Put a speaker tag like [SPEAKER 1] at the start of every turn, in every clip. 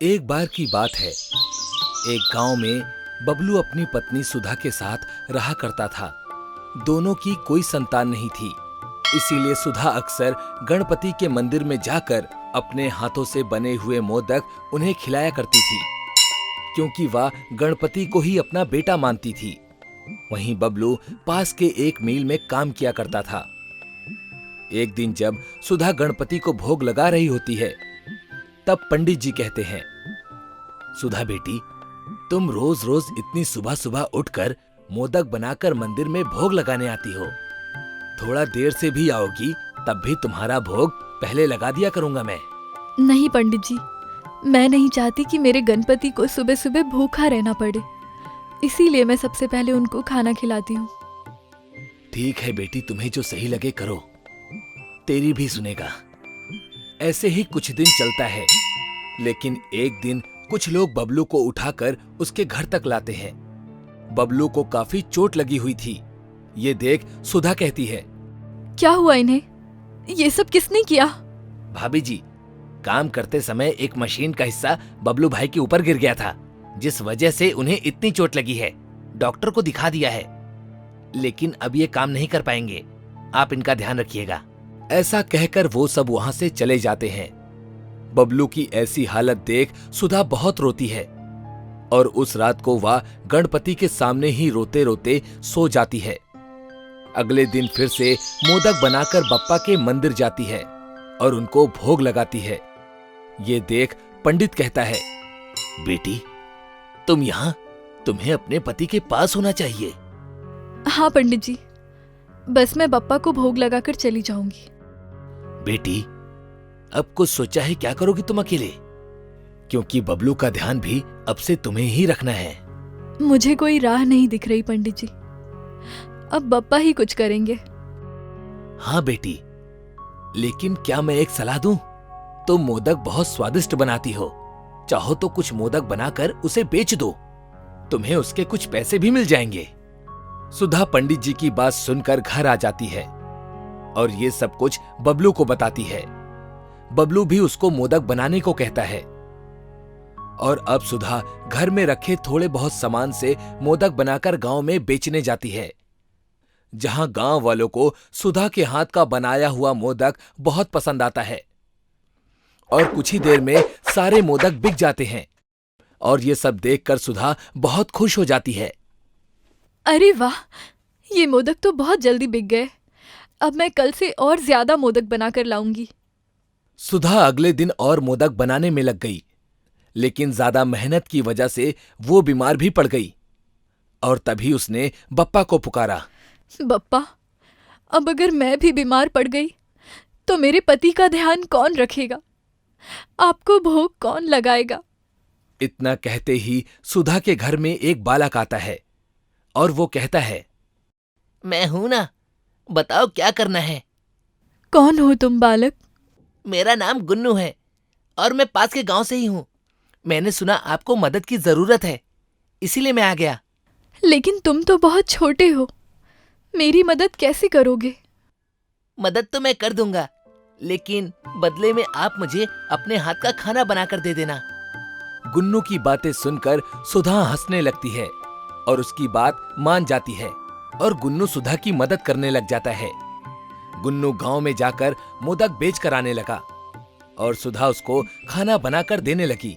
[SPEAKER 1] एक बार की बात है। एक गांव में बबलू अपनी पत्नी सुधा के साथ रहा करता था। दोनों की कोई संतान नहीं थी, इसीलिए सुधा अक्सर गणपति के मंदिर में जाकर अपने हाथों से बने हुए मोदक उन्हें खिलाया करती थी, क्योंकि वह गणपति को ही अपना बेटा मानती थी। वहीं बबलू पास के एक मिल में काम किया करता था। एक दिन जब सुधा गणपति को भोग लगा रही होती है, तब पंडित जी कहते हैं, सुधा बेटी, तुम रोज रोज इतनी सुबह सुबह उठकर मोदक बनाकर मंदिर में भोग लगाने आती हो। थोड़ा देर से भी आओगी तब भी तुम्हारा भोग पहले लगा दिया करूंगा मैं।
[SPEAKER 2] नहीं पंडित जी, मैं नहीं चाहती कि मेरे गणपति को सुबह सुबह भूखा रहना पड़े, इसीलिए मैं सबसे पहले उनको खाना खिलाती हूँ।
[SPEAKER 1] ठीक है बेटी, तुम्हें जो सही लगे करो, तेरी भी सुनेगा। ऐसे ही कुछ दिन चलता है, लेकिन एक दिन कुछ लोग बबलू को उठाकर उसके घर तक लाते हैं। बबलू को काफी चोट लगी हुई थी। ये देख सुधा कहती है,
[SPEAKER 2] क्या हुआ इन्हें? ये सब किसने किया?
[SPEAKER 1] भाभी जी, काम करते समय एक मशीन का हिस्सा बबलू भाई के ऊपर गिर गया था, जिस वजह से उन्हें इतनी चोट लगी है। डॉक्टर को दिखा दिया है, लेकिन अब ये काम नहीं कर पाएंगे। आप इनका ध्यान रखिएगा। ऐसा कहकर वो सब वहां से चले जाते हैं। बबलू की ऐसी हालत देख सुधा बहुत रोती है और उस रात को वह गणपति के सामने ही रोते रोते सो जाती है। अगले दिन फिर से मोदक बनाकर बप्पा के मंदिर जाती है और उनको भोग लगाती है। ये देख पंडित कहता है, बेटी, तुम यहाँ, तुम्हें अपने पति के पास होना चाहिए।
[SPEAKER 2] हाँ पंडित जी, बस मैं बप्पा को भोग लगाकर चली जाऊंगी।
[SPEAKER 1] बेटी, अब कुछ सोचा है क्या करोगी तुम अकेले? क्योंकि बबलू का ध्यान भी अब से तुम्हें ही रखना है।
[SPEAKER 2] मुझे कोई राह नहीं दिख रही पंडित जी, अब बप्पा ही कुछ करेंगे।
[SPEAKER 1] हाँ बेटी, लेकिन क्या मैं एक सलाह दूं? तुम मोदक बहुत स्वादिष्ट बनाती हो, चाहो तो कुछ मोदक बनाकर उसे बेच दो, तुम्हें उसके कुछ पैसे भी मिल जाएंगे। सुधा पंडित जी की बात सुनकर घर आ जाती है और ये सब कुछ बबलू को बताती है। बबलू भी उसको मोदक बनाने को कहता है और अब सुधा घर में रखे थोड़े बहुत सामान से मोदक बनाकर गांव में बेचने जाती है, जहां गांव वालों को सुधा के हाथ का बनाया हुआ मोदक बहुत पसंद आता है और कुछ ही देर में सारे मोदक बिक जाते हैं और ये सब देखकर सुधा बहुत खुश हो जाती है।
[SPEAKER 2] अरे वाह, ये मोदक तो बहुत जल्दी बिक गए। अब मैं कल से और ज्यादा मोदक बनाकर लाऊंगी।
[SPEAKER 1] सुधा अगले दिन और मोदक बनाने में लग गई, लेकिन ज्यादा मेहनत की वजह से वो बीमार भी पड़ गई और तभी उसने बप्पा को पुकारा।
[SPEAKER 2] बप्पा, अब अगर मैं भी बीमार पड़ गई तो मेरे पति का ध्यान कौन रखेगा? आपको भोग कौन लगाएगा?
[SPEAKER 1] इतना कहते ही सुधा के घर में एक बालक आता है और वो कहता है, मैं हूं ना, बताओ क्या करना है।
[SPEAKER 2] कौन हो तुम बालक?
[SPEAKER 1] मेरा नाम गुन्नू है और मैं पास के गांव से ही हूं। मैंने सुना आपको मदद की जरूरत है, इसीलिए मैं आ गया।
[SPEAKER 2] लेकिन तुम तो बहुत छोटे हो, मेरी मदद कैसे करोगे?
[SPEAKER 1] मदद तो मैं कर दूंगा, लेकिन बदले में आप मुझे अपने हाथ का खाना बनाकर दे देना। गुन्नू की बातें सुनकर सुधा हंसने लगती है और उसकी बात मान जाती है और गुन्नू सुधा की मदद करने लग जाता है। गुन्नू गांव में जाकर मोदक बेच कर आने लगा और सुधा उसको खाना बनाकर देने लगी।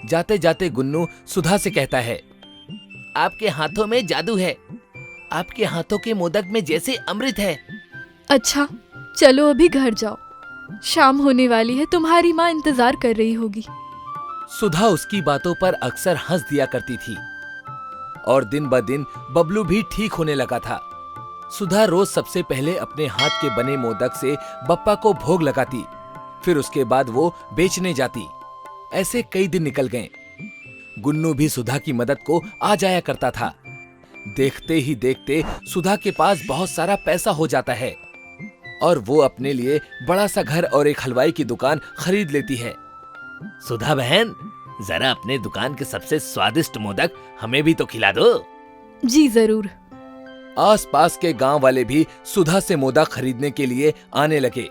[SPEAKER 1] जाते जाते गुन्नू सुधा से कहता है, आपके हाथों में जादू है, आपके हाथों के मोदक में जैसे अमृत है।
[SPEAKER 2] अच्छा, चलो अभी घर जाओ, शाम होने वाली है, तुम्हारी माँ इंतजार कर रही होगी।
[SPEAKER 1] सुधा उसकी बातों पर अक्सर हंस दिया करती थी और दिन ब दिन बबलू भी ठीक होने लगा था। सुधा रोज सबसे पहले अपने हाथ के बने मोदक से बप्पा को भोग लगाती, फिर उसके बाद वो बेचने जाती। ऐसे कई दिन निकल गए। गुन्नू भी सुधा की मदद को आ जाया करता था। देखते ही देखते सुधा के पास बहुत सारा पैसा हो जाता है और वो अपने लिए बड़ा सा घर और एक हलवाई की दुकान खरीद लेती है। सुधा बहन, जरा अपने दुकान के सबसे स्वादिष्ट मोदक हमें भी तो खिला दो।
[SPEAKER 2] जी जरूर।
[SPEAKER 1] आसपास के गांव वाले भी सुधा से मोदक खरीदने के लिए आने लगे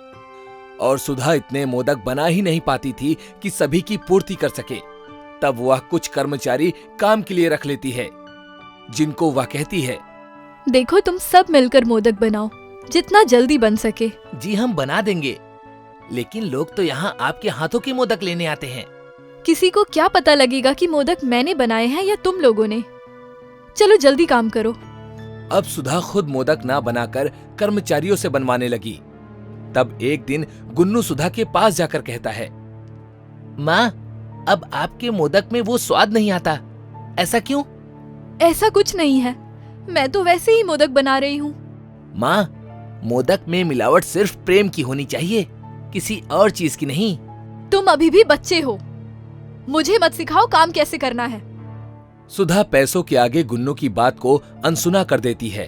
[SPEAKER 1] और सुधा इतने मोदक बना ही नहीं पाती थी कि सभी की पूर्ति कर सके। तब वह कुछ कर्मचारी काम के लिए रख लेती है, जिनको वह कहती है,
[SPEAKER 2] देखो तुम सब मिलकर मोदक बनाओ, जितना जल्दी बन सके।
[SPEAKER 1] जी हम बना देंगे, लेकिन लोग तो यहाँ आपके हाथों के मोदक लेने आते हैं।
[SPEAKER 2] किसी को क्या पता लगेगा कि मोदक मैंने बनाए हैं या तुम लोगों ने। चलो जल्दी काम करो।
[SPEAKER 1] अब सुधा खुद मोदक ना बनाकर कर्मचारियों से बनवाने लगी। तब एक दिन गुन्नू सुधा के पास जाकर कहता है, माँ, अब आपके मोदक में वो स्वाद नहीं आता, ऐसा क्यों?
[SPEAKER 2] ऐसा कुछ नहीं है, मैं तो वैसे ही मोदक बना रही हूँ।
[SPEAKER 1] माँ, मोदक में मिलावट सिर्फ प्रेम की होनी चाहिए, किसी और चीज की नहीं।
[SPEAKER 2] तुम अभी भी बच्चे हो, मुझे मत सिखाओ काम कैसे करना है।
[SPEAKER 1] सुधा पैसों के आगे गुन्नू की बात को अनसुना कर देती है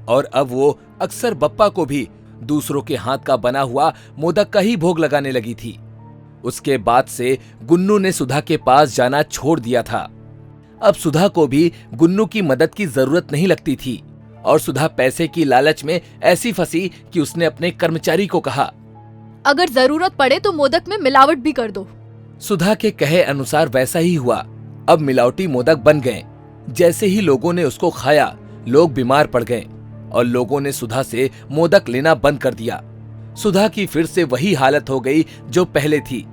[SPEAKER 1] और अब वो अक्सर बप्पा को भी दूसरों के हाथ का बना हुआ मोदक का ही भोग लगाने लगी थी। उसके बाद से गुन्नू ने सुधा के पास जाना छोड़ दिया था। अब सुधा को भी गुन्नू की मदद की जरूरत नहीं लगती थी और सुधा पैसे की लालच में ऐसी फंसी कि उसने अपने कर्मचारी को कहा,
[SPEAKER 2] अगर जरूरत पड़े तो मोदक में मिलावट भी कर दो।
[SPEAKER 1] सुधा के कहे अनुसार वैसा ही हुआ। अब मिलावटी मोदक बन गए। जैसे ही लोगों ने उसको खाया, लोग बीमार पड़ गए और लोगों ने सुधा से मोदक लेना बंद कर दिया। सुधा की फिर से वही हालत हो गई जो पहले थी।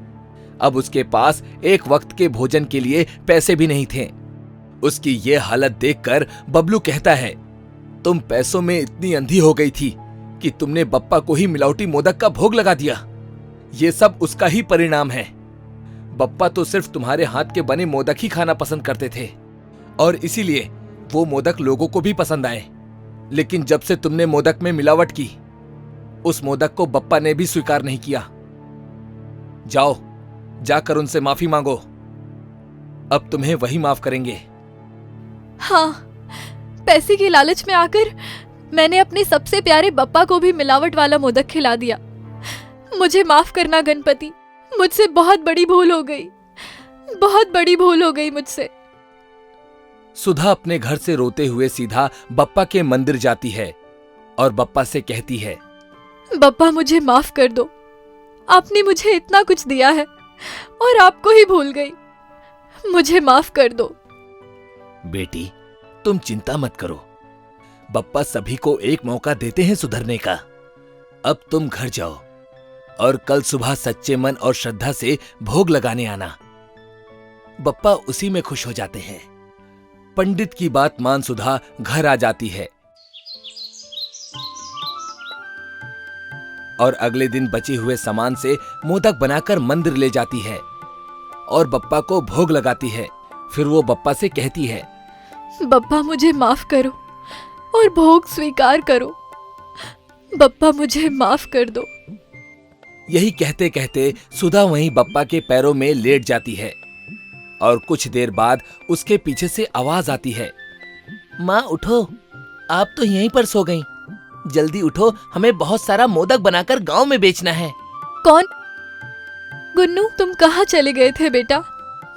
[SPEAKER 1] अब उसके पास एक वक्त के भोजन के लिए पैसे भी नहीं थे। उसकी ये हालत देखकर बबलू कहता है, तुम पैसों में इतनी अंधी हो गई थी कि तुमने बप्पा को ही मिलावटी मोदक का भोग लगा दिया। ये सब उसका ही परिणाम है। बप्पा तो सिर्फ तुम्हारे हाथ के बने मोदक ही खाना पसंद करते थे और इसीलिए वो मोदक लोगों को भी पसंद आए। लेकिन जब से तुमने मोदक में मिलावट की, उस मोदक को बप्पा ने भी स्वीकार नहीं किया। जाओ, जाकर उनसे माफी मांगो, अब तुम्हें वही माफ करेंगे।
[SPEAKER 2] हाँ, पैसे की लालच में आकर मैंने अपने सबसे प्यारे बप्पा को भी मिलावट वाला मोदक खिला दिया। मुझे माफ करना गणपति, मुझसे बहुत बड़ी भूल हो गई, बहुत बड़ी भूल हो गई मुझसे।
[SPEAKER 1] सुधा अपने घर से रोते हुए सीधा बप्पा के मंदिर जाती है और बप्पा से कहती है,
[SPEAKER 2] बप्पा मुझे माफ कर दो, आपने मुझे इतना कुछ दिया है और आपको ही भूल गई, मुझे माफ कर दो।
[SPEAKER 1] बेटी, तुम चिंता मत करो, बप्पा सभी को एक मौका देते हैं सुधरने का। अब तुम घर जाओ और कल सुबह सच्चे मन और श्रद्धा से भोग लगाने आना, बप्पा उसी में खुश हो जाते हैं। पंडित की बात मान सुधा घर आ जाती है और अगले दिन बचे हुए सामान से मोदक बनाकर मंदिर ले जाती है और बप्पा को भोग लगाती है। फिर वो बप्पा से कहती है,
[SPEAKER 2] बप्पा मुझे माफ करो और भोग स्वीकार करो, बप्पा मुझे माफ कर दो।
[SPEAKER 1] यही कहते कहते सुधा वहीं बप्पा के पैरों में लेट जाती है और कुछ देर बाद उसके पीछे से आवाज आती है, माँ उठो, आप तो यहीं पर सो गईं। जल्दी उठो, हमें बहुत सारा मोदक बनाकर गांव में बेचना है।
[SPEAKER 2] कौन? गुन्नू, तुम कहाँ चले गए थे बेटा?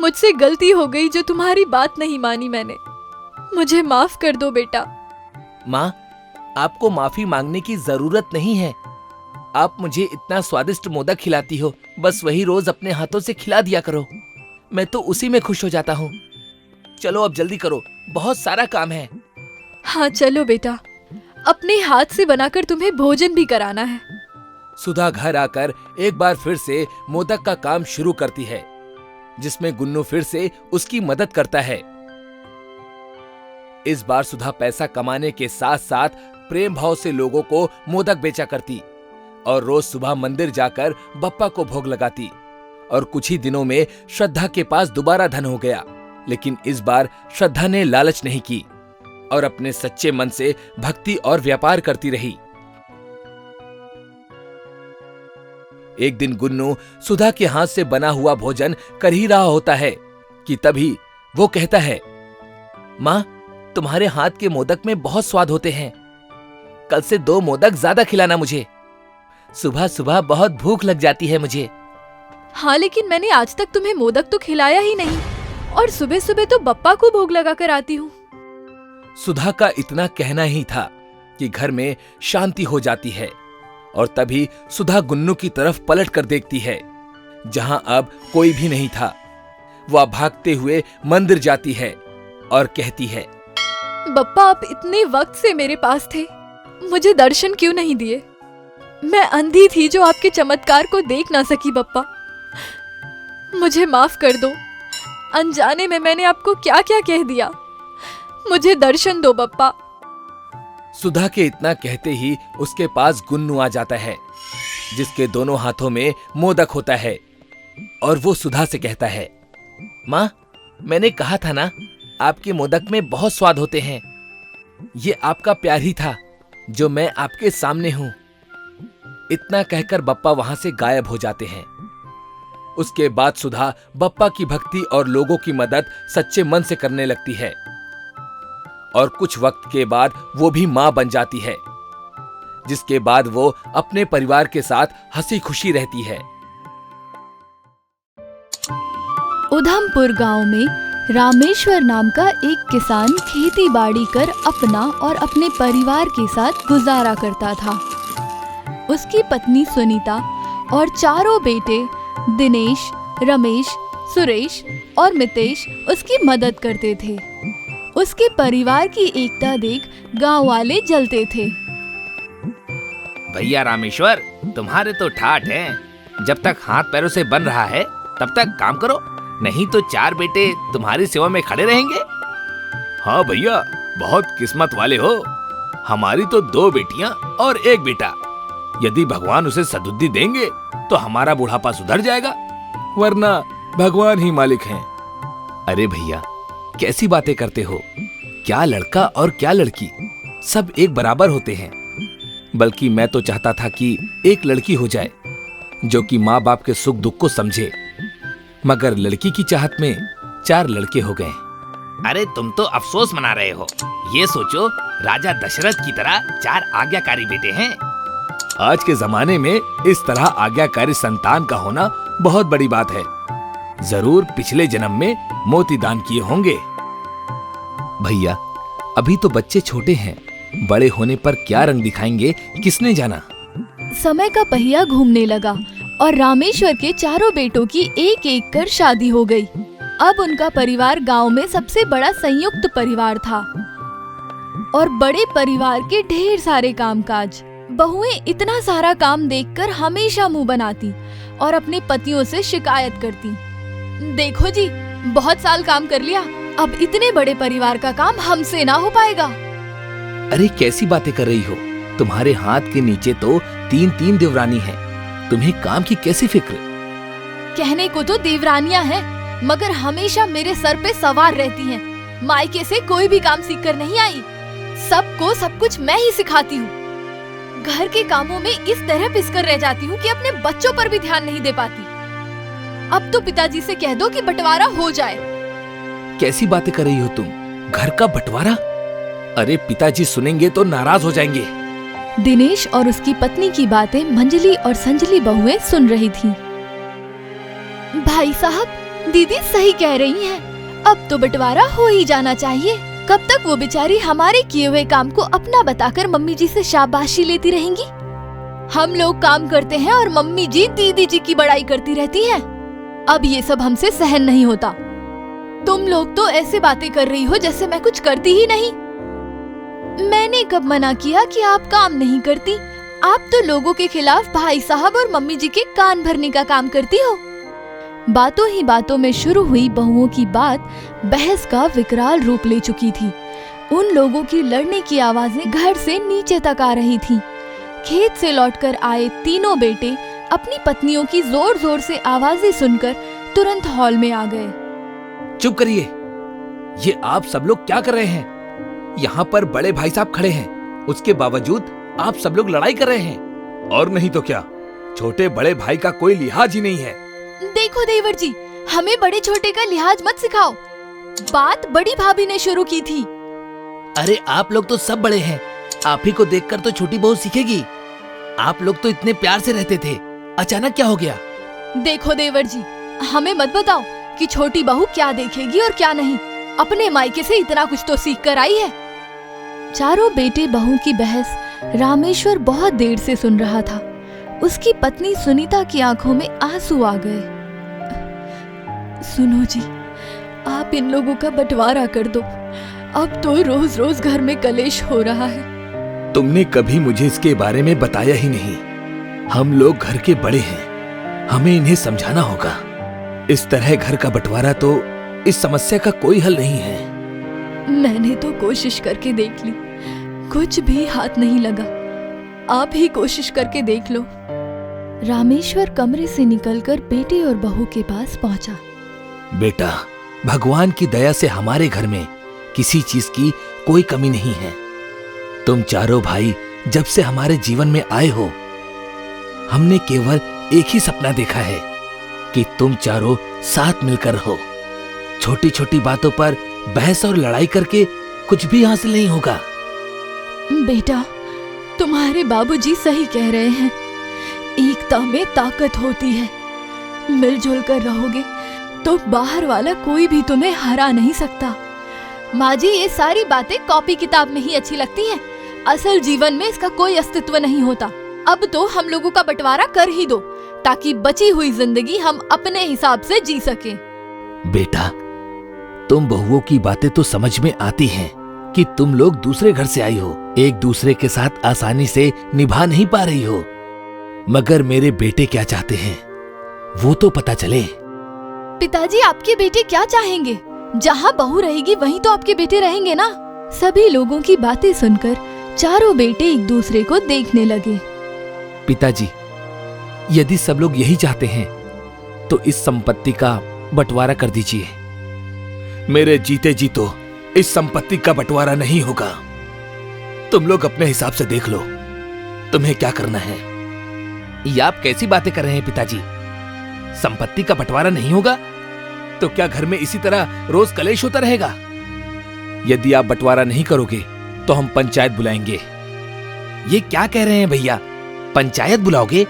[SPEAKER 2] मुझसे गलती हो गई जो तुम्हारी बात नहीं मानी मैंने, मुझे माफ कर दो बेटा।
[SPEAKER 1] माँ, आपको माफी मांगने की जरूरत नहीं है। आप मुझे इतना स्वादिष्ट मोदक खिलाती हो, बस वही रोज अपने हाथों से खिला दिया करो, मैं तो उसी में खुश हो जाता हूँ। चलो अब जल्दी करो, बहुत सारा काम है।
[SPEAKER 2] हाँ चलो बेटा, अपने हाथ से बनाकर तुम्हें भोजन भी कराना है।
[SPEAKER 1] सुधा घर आकर एक बार फिर से मोदक का काम शुरू करती है, जिसमें गुन्नू फिर से उसकी मदद करता है। इस बार सुधा पैसा कमाने के साथ साथ प्रेम भाव से लोगों को मोदक बेचा करती और रोज सुबह मंदिर जाकर बप्पा को भोग लगाती। और कुछ ही दिनों में श्रद्धा के पास दोबारा धन हो गया, लेकिन इस बार श्रद्धा ने लालच नहीं की और अपने सच्चे मन से भक्ति और व्यापार करती रही। एक दिन गुन्नू सुधा के हाथ से बना हुआ भोजन कर ही रहा होता है कि तभी वो कहता है, माँ, तुम्हारे हाथ के मोदक में बहुत स्वाद होते हैं, कल से 2 मोदक ज्यादा खिलाना मुझे, सुबह सुबह बहुत भूख लग जाती है मुझे।
[SPEAKER 2] हाँ, लेकिन मैंने आज तक तुम्हें मोदक तो खिलाया ही नहीं और सुबह सुबह तो बप्पा को भोग लगा कर आती हूँ।
[SPEAKER 1] सुधा का इतना कहना ही था कि घर में शांति हो जाती है और तभी सुधा गुन्नू की तरफ पलट कर देखती है, जहां अब कोई भी नहीं था। वह भागते हुए मंदिर जाती है और कहती है,
[SPEAKER 2] बप्पा आप इतने वक्त से मेरे पास थे, मुझे दर्शन क्यों नहीं दिए? मैं अंधी थी जो आपके चमत्कार को देख ना सकी बप्पा। मुझे माफ कर दो, अनजाने में मैंने आपको क्या क्या कह दिया। मुझे दर्शन दो बप्पा।
[SPEAKER 1] सुधा के इतना कहते ही उसके पास गुन्नू आ जाता है, जिसके दोनों हाथों में मोदक होता है, और वो सुधा से कहता है, माँ, मैंने कहा था ना, आपके मोदक में बहुत स्वाद होते हैं। ये आपका प्यार ही था जो मैं आपके सामने हूं। इतना कहकर बप्पा वहां से गायब हो जाते हैं। उसके बाद सुधा बप्पा की भक्ति और लोगों की मदद सच्चे मन से करने लगती है, और कुछ वक्त के बाद वो भी मां बन जाती है, जिसके बाद वो अपने परिवार के साथ हंसी खुशी रहती है।
[SPEAKER 2] उधमपुर गांव में रामेश्वर नाम का एक किसान खेती बाड़ी कर अपना और अपने परिवार के साथ गुजारा करता था। उसकी पत्नी सुनीता और चारों बेटे दिनेश, रमेश, सुरेश और मितेश उसकी मदद करते थे। उसके परिवार की एकता देख गांव वाले जलते थे।
[SPEAKER 3] भैया रामेश्वर, तुम्हारे तो ठाठ हैं। जब तक हाथ पैरों से बन रहा है तब तक काम करो, नहीं तो चार बेटे तुम्हारी सेवा में खड़े रहेंगे।
[SPEAKER 1] हाँ भैया, बहुत किस्मत वाले हो। हमारी तो 2 बेटियां और 1 बेटा। यदि भगवान उसे सद्बुद्धि देंगे तो हमारा बुढ़ापा सुधर जाएगा, वरना भगवान ही मालिक हैं। अरे भैया, कैसी बातें करते हो? क्या लड़का और क्या लड़की, सब एक बराबर होते हैं। बल्कि मैं तो चाहता था कि एक लड़की हो जाए जो कि माँ बाप के सुख दुख को समझे, मगर लड़की की चाहत में 4 लड़के हो गए।
[SPEAKER 3] अरे तुम तो अफसोस मना रहे हो। ये सोचो, राजा दशरथ की तरह 4 आज्ञाकारी बेटे हैं।
[SPEAKER 1] आज के जमाने में इस तरह आज्ञाकारी संतान का होना बहुत बड़ी बात है। जरूर पिछले जन्म में मोती दान किए होंगे। भैया, अभी तो बच्चे छोटे हैं, बड़े होने पर क्या रंग दिखाएंगे किसने जाना।
[SPEAKER 2] समय का पहिया घूमने लगा और रामेश्वर के चारों बेटों की एक एक कर शादी हो गई। अब उनका परिवार गांव में सबसे बड़ा संयुक्त परिवार था और बड़े परिवार के ढेर सारे कामकाज। बहुएं इतना सारा काम देखकर हमेशा मुंह बनाती और अपने पतियों से शिकायत करती, देखो जी, बहुत साल काम कर लिया, अब इतने बड़े परिवार का काम हमसे ना हो पाएगा।
[SPEAKER 1] अरे कैसी बातें कर रही हो? तुम्हारे हाथ के नीचे तो 3 देवरानी हैं। तुम्हें काम की कैसी फिक्र?
[SPEAKER 2] कहने को तो देवरानियां हैं, मगर हमेशा मेरे सर पे सवार रहती हैं। मायके से कोई भी काम सीख कर नहीं आई, सबको सब कुछ मैं ही सिखाती हूँ। घर के कामों में इस तरह पिसकर रह जाती हूँ कि अपने बच्चों पर भी ध्यान नहीं दे पाती। अब तो पिताजी से कह दो कि बंटवारा हो जाए।
[SPEAKER 1] कैसी बातें कर रही हो तुम? घर का बंटवारा? अरे पिताजी सुनेंगे तो नाराज हो जाएंगे।
[SPEAKER 2] दिनेश और उसकी पत्नी की बातें मंजली और संजली बहुएं सुन रही थीं। भाई साहब, दीदी सही कह रही हैं। अब तो बंटवारा हो ही जाना चाहिए। कब तक वो बेचारी हमारे किए हुए काम को अपना बताकर मम्मी जी से शाबाशी लेती रहेंगी? हम लोग काम करते हैं और मम्मी जी दीदी जी की बड़ाई करती रहती हैं। अब ये सब हमसे सहन नहीं होता। तुम लोग तो ऐसे बातें कर रही हो जैसे मैं कुछ करती ही नहीं। मैंने कब मना किया कि आप काम नहीं करती? आप तो लोगों के खिलाफ भाई साहब और मम्मी जी के कान भरने का काम करती हो। बातों ही बातों में शुरू हुई बहुओं की बात बहस का विकराल रूप ले चुकी थी। उन लोगों की लड़ने की आवाजें घर से नीचे तक आ रही थीं। खेत से लौटकर आए तीनों बेटे अपनी पत्नियों की जोर जोर से आवाजें सुनकर तुरंत हॉल में आ गए।
[SPEAKER 1] चुप करिए, ये आप सब लोग क्या कर रहे हैं? यहाँ पर बड़े भाई साहब खड़े हैं, उसके बावजूद आप सब लोग लड़ाई कर रहे हैं। और नहीं तो क्या, छोटे बड़े भाई का कोई लिहाज ही नहीं है।
[SPEAKER 2] देखो देवर जी, हमें बड़े छोटे का लिहाज मत सिखाओ। बात बड़ी भाभी ने शुरू की थी।
[SPEAKER 3] अरे आप लोग तो सब बड़े हैं, आप ही को देखकर तो छोटी बहू सीखेगी। आप लोग तो इतने प्यार से रहते थे, अचानक क्या हो गया?
[SPEAKER 2] देखो देवर जी, हमें मत बताओ कि छोटी बहू क्या देखेगी और क्या नहीं। अपने मायके से इतना कुछ तो सीख कर आई है। चारों बेटे बहू की बहस रामेश्वर बहुत देर से सुन रहा था। उसकी पत्नी सुनीता की आंखों में आंसू आ गए। सुनो जी, आप इन लोगों का बंटवारा कर दो। अब तो रोज रोज घर में कलेश हो रहा है।
[SPEAKER 1] तुमने कभी मुझे इसके बारे में बताया ही नहीं। हम लोग घर के बड़े हैं, हमें इन्हें समझाना होगा। इस तरह घर का बंटवारा तो इस समस्या का कोई हल नहीं है।
[SPEAKER 2] मैंने तो कोशिश करके देख ली, कुछ भी हाथ नहीं लगा। आप ही कोशिश करके देख लो। रामेश्वर कमरे से निकलकर बेटे और बहू के पास पहुंचा।
[SPEAKER 1] बेटा, भगवान की दया से हमारे घर में किसी चीज की कोई कमी नहीं है। तुम चारों भाई जब से हमारे जीवन में आए हो, हमने केवल एक ही सपना देखा है कि तुम चारों साथ मिलकर रहो। छोटी छोटी बातों पर बहस और लड़ाई करके कुछ भी हासिल नहीं होगा।
[SPEAKER 2] बेटा, तुम्हारे बाबूजी सही कह रहे हैं। एकता में ताकत होती है। मिलजुल कर रहोगे तो बाहर वाला कोई भी तुम्हें हरा नहीं सकता। माँ जी, ये सारी बातें कॉपी किताब में ही अच्छी लगती हैं। असल जीवन में इसका कोई अस्तित्व नहीं होता। अब तो हम लोगों का बंटवारा कर ही दो, ताकि बची हुई जिंदगी हम अपने हिसाब से जी सकें।
[SPEAKER 1] बेटा, तुम बहुओं की बातें तो समझ में आती हैं कि तुम लोग दूसरे घर से आई हो, एक दूसरे के साथ आसानी से निभा नहीं पा रही हो। मगर मेरे बेटे क्या चाहते हैं वो तो पता चले।
[SPEAKER 2] पिताजी, आपके बेटे क्या चाहेंगे? जहाँ बहू रहेगी वहीं तो आपके बेटे रहेंगे ना। सभी लोगों की बातें सुनकर चारों बेटे एक दूसरे को देखने लगे।
[SPEAKER 1] पिताजी, यदि सब लोग यही चाहते हैं तो इस संपत्ति का बंटवारा कर दीजिए। मेरे जीते जी तो इस संपत्ति का बंटवारा नहीं होगा। तुम लोग अपने हिसाब से देख लो, तुम्हें क्या करना है।
[SPEAKER 3] ये आप कैसी बातें कर रहे हैं पिताजी? संपत्ति का बंटवारा नहीं होगा
[SPEAKER 1] तो क्या घर में इसी तरह रोज कलेश होता रहेगा? यदि आप बंटवारा नहीं करोगे तो हम पंचायत बुलाएंगे।
[SPEAKER 3] ये क्या कह रहे हैं भैया? पंचायत बुलाओगे?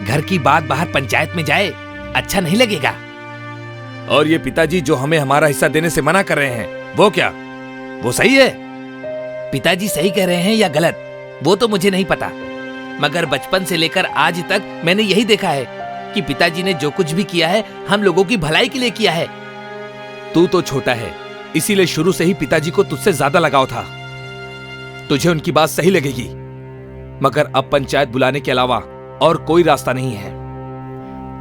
[SPEAKER 3] घर की बात बाहर पंचायत में जाए, अच्छा नहीं लगेगा।
[SPEAKER 1] और ये पिताजी जो हमें हमारा हिस्सा देने से मना कर रहे हैं, वो क्या, वो सही है?
[SPEAKER 3] पिताजी सही कह रहे हैं या गलत वो तो मुझे नहीं पता, मगर बचपन से लेकर आज तक मैंने यही देखा है कि पिताजी ने जो कुछ भी किया है हम लोगों की भलाई के लिए किया है।
[SPEAKER 1] तू तो छोटा है, इसीलिए शुरू से ही पिताजी को तुझसे ज्यादा लगाव था। तुझे उनकी बात सही लगेगी, मगर अब पंचायत बुलाने के अलावा और कोई रास्ता नहीं है।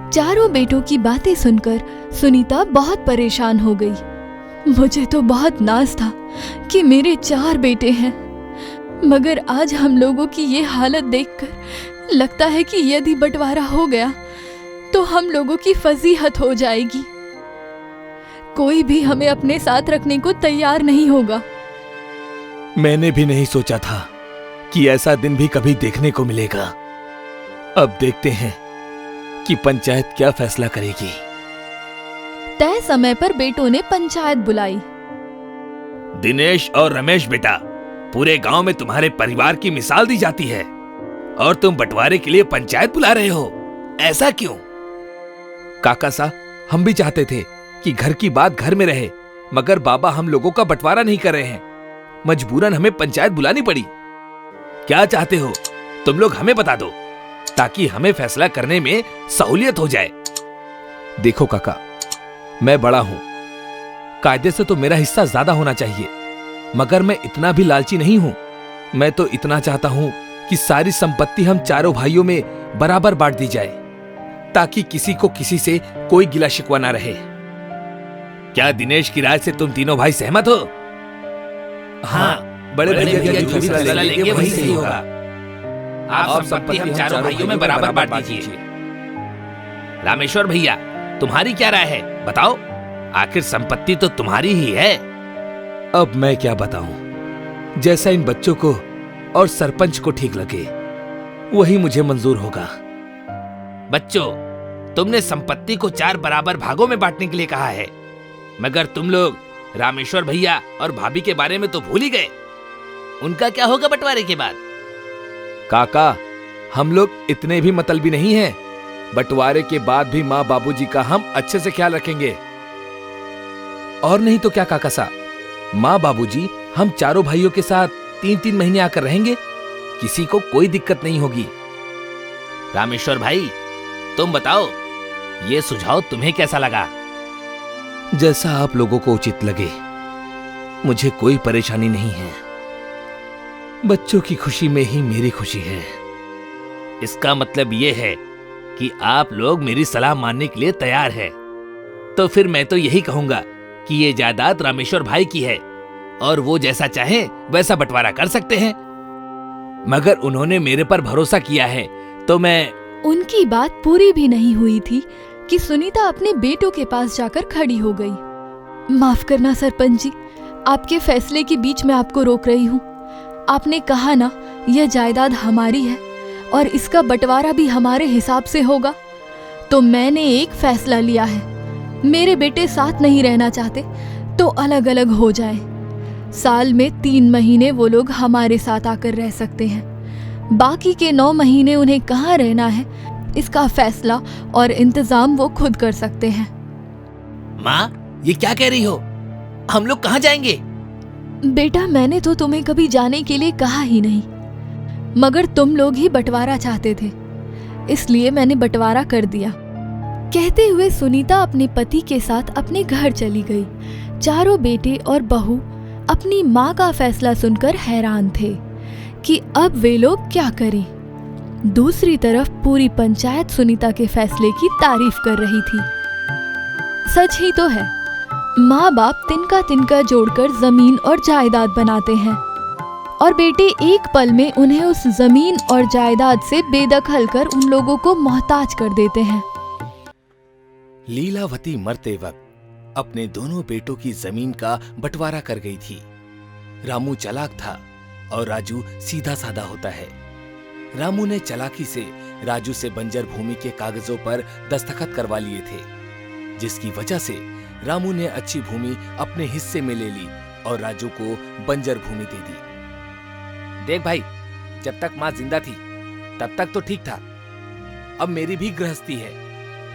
[SPEAKER 2] चारों बेटों की बातें सुनकर सुनीता बहुत परेशान हो गई। मुझे तो बहुत नाज था कि मेरे 4 बेटे हैं, मगर आज हम लोगों की ये हालत देखकर लगता है कि यदि बंटवारा हो गया तो हम लोगों की फजीहत हो जाएगी। कोई भी हमें अपने साथ रखने को तैयार नहीं होगा।
[SPEAKER 1] मैंने भी नहीं सोचा था कि ऐसा दिन भी कभी देखने को मिलेगा। अब देखते हैं कि पंचायत क्या फैसला करेगी।
[SPEAKER 2] तय समय पर बेटों ने पंचायत बुलाई।
[SPEAKER 3] दिनेश और रमेश बेटा, पूरे गांव में तुम्हारे परिवार की मिसाल दी जाती है और तुम बंटवारे के लिए पंचायत बुला रहे हो, ऐसा क्यों?
[SPEAKER 1] काका साहब, हम भी चाहते थे कि घर की बात घर में रहे, मगर बाबा हम लोगों का बंटवारा नहीं कर रहे हैं। मजबूरन हमें पंचायत बुलानी पड़ी।
[SPEAKER 3] क्या चाहते हो तुम लोग हमें बता दो, ताकि हमें फैसला करने में सहूलियत हो जाए।
[SPEAKER 1] देखो काका, मैं बड़ा हूं, कायदे से तो मेरा हिस्सा ज्यादा होना चाहिए, मगर मैं इतना भी लालची नहीं हूं। मैं तो इतना चाहता हूं कि सारी संपत्ति हम चारों भाइयों में बराबर बांट दी जाए, ताकि किसी को किसी से कोई गिला शिकवा ना रहे।
[SPEAKER 3] क्या दिनेश की राय से तुम तीनों भाई सहमत हो?
[SPEAKER 1] हाँ, बड़े भैया जो फैसला लेंगे वही सही होगा।
[SPEAKER 3] आप संपत्ति हम चारों भाइयों में बराबर बांट दीजिए। रामेश्वर भैया, तुम्हारी क्या राय है, बताओ। आखिर संपत्ति तो तुम्हारी ही है।
[SPEAKER 1] अब मैं क्या बताऊं, जैसा इन बच्चों को और सरपंच को ठीक लगे वही मुझे मंजूर होगा।
[SPEAKER 3] बच्चों, तुमने संपत्ति को 4 बराबर भागों में बांटने के लिए कहा है, मगर तुम लोग रामेश्वर भैया और भाभी के बारे में तो भूल ही गए। उनका क्या होगा बंटवारे के बाद?
[SPEAKER 1] काका, हम लोग इतने भी मतलबी नहीं हैं। बंटवारे के बाद भी माँ बाबूजी का हम अच्छे से ख्याल रखेंगे। और नहीं तो क्या काका साहब, माँ बाबूजी हम चारों भाइयों के साथ 3-3 महीने आकर रहेंगे।
[SPEAKER 3] किसी को कोई दिक्कत नहीं होगी। रामेश्वर भाई, तुम बताओ, ये सुझाव तुम्हें कैसा लगा?
[SPEAKER 1] जैसा आप लोगों को उचित लगे, मुझे कोई परेशानी नहीं है। बच्चों की खुशी में ही मेरी खुशी है।
[SPEAKER 3] इसका मतलब ये है कि आप लोग मेरी सलाह मानने के लिए तैयार हैं। तो फिर मैं तो यही कहूंगा कि ये जायदाद रामेश्वर भाई की है और वो जैसा चाहे वैसा बंटवारा कर सकते हैं। मगर उन्होंने मेरे पर भरोसा किया है तो मैं।
[SPEAKER 2] उनकी बात पूरी भी नहीं हुई थी कि सुनीता अपने बेटों के पास जाकर खड़ी हो गई। माफ करना सरपंच जी, आपके फैसले के बीच में आपको रोक रही हूँ। आपने कहा ना, यह जायदाद हमारी है और इसका बंटवारा भी हमारे हिसाब से होगा। तो मैंने एक फैसला लिया है, मेरे बेटे साथ नहीं रहना चाहते तो अलग अलग हो जाएं। साल में 3 महीने वो लोग हमारे साथ आकर रह सकते हैं। बाकी के 9 महीने उन्हें कहाँ रहना है, इसका फैसला और इंतजाम वो खुद कर सकते हैं।
[SPEAKER 3] माँ, ये क्या कह रही हो? हम लोग कहाँ जाएंगे?
[SPEAKER 2] बेटा, मैंने तो तुम्हें कभी जाने के लिए कहा ही नहीं, मगर तुम लोग ही बंटवारा चाहते थे, इसलिए मैंने बंटवारा कर दिया। कहते हुए सुनीता अपने पति के साथ अपने घर चली गई। चारों बेटे और बहू अपनी माँ का फैसला सुनकर हैरान थे कि अब वे लोग क्या करें। दूसरी तरफ पूरी पंचायत सुनीता के फैसले की तारीफ कर रही थी। सच ही तो है, माँ बाप तिनका तिनका जोड़कर जमीन और जायदाद बनाते हैं और बेटे एक पल में उन्हें उस जमीन और जायदाद से बेदखल कर उन लोगों को मोहताज कर देते हैं।
[SPEAKER 1] लीलावती मरते वक्त अपने दोनों बेटों की जमीन का बंटवारा कर गई थी। रामू चालाक था और राजू सीधा साधा होता है। रामू ने चालाकी से राजू से बंजर भूमि के कागजों पर दस्तखत करवा लिए थे, जिसकी वजह से रामू ने अच्छी भूमि अपने हिस्से में ले ली और राजू को बंजर भूमि दे दी।
[SPEAKER 3] देख भाई, जब तक माँ जिंदा थी तब तक तो ठीक था। अब मेरी भी गृहस्थी है,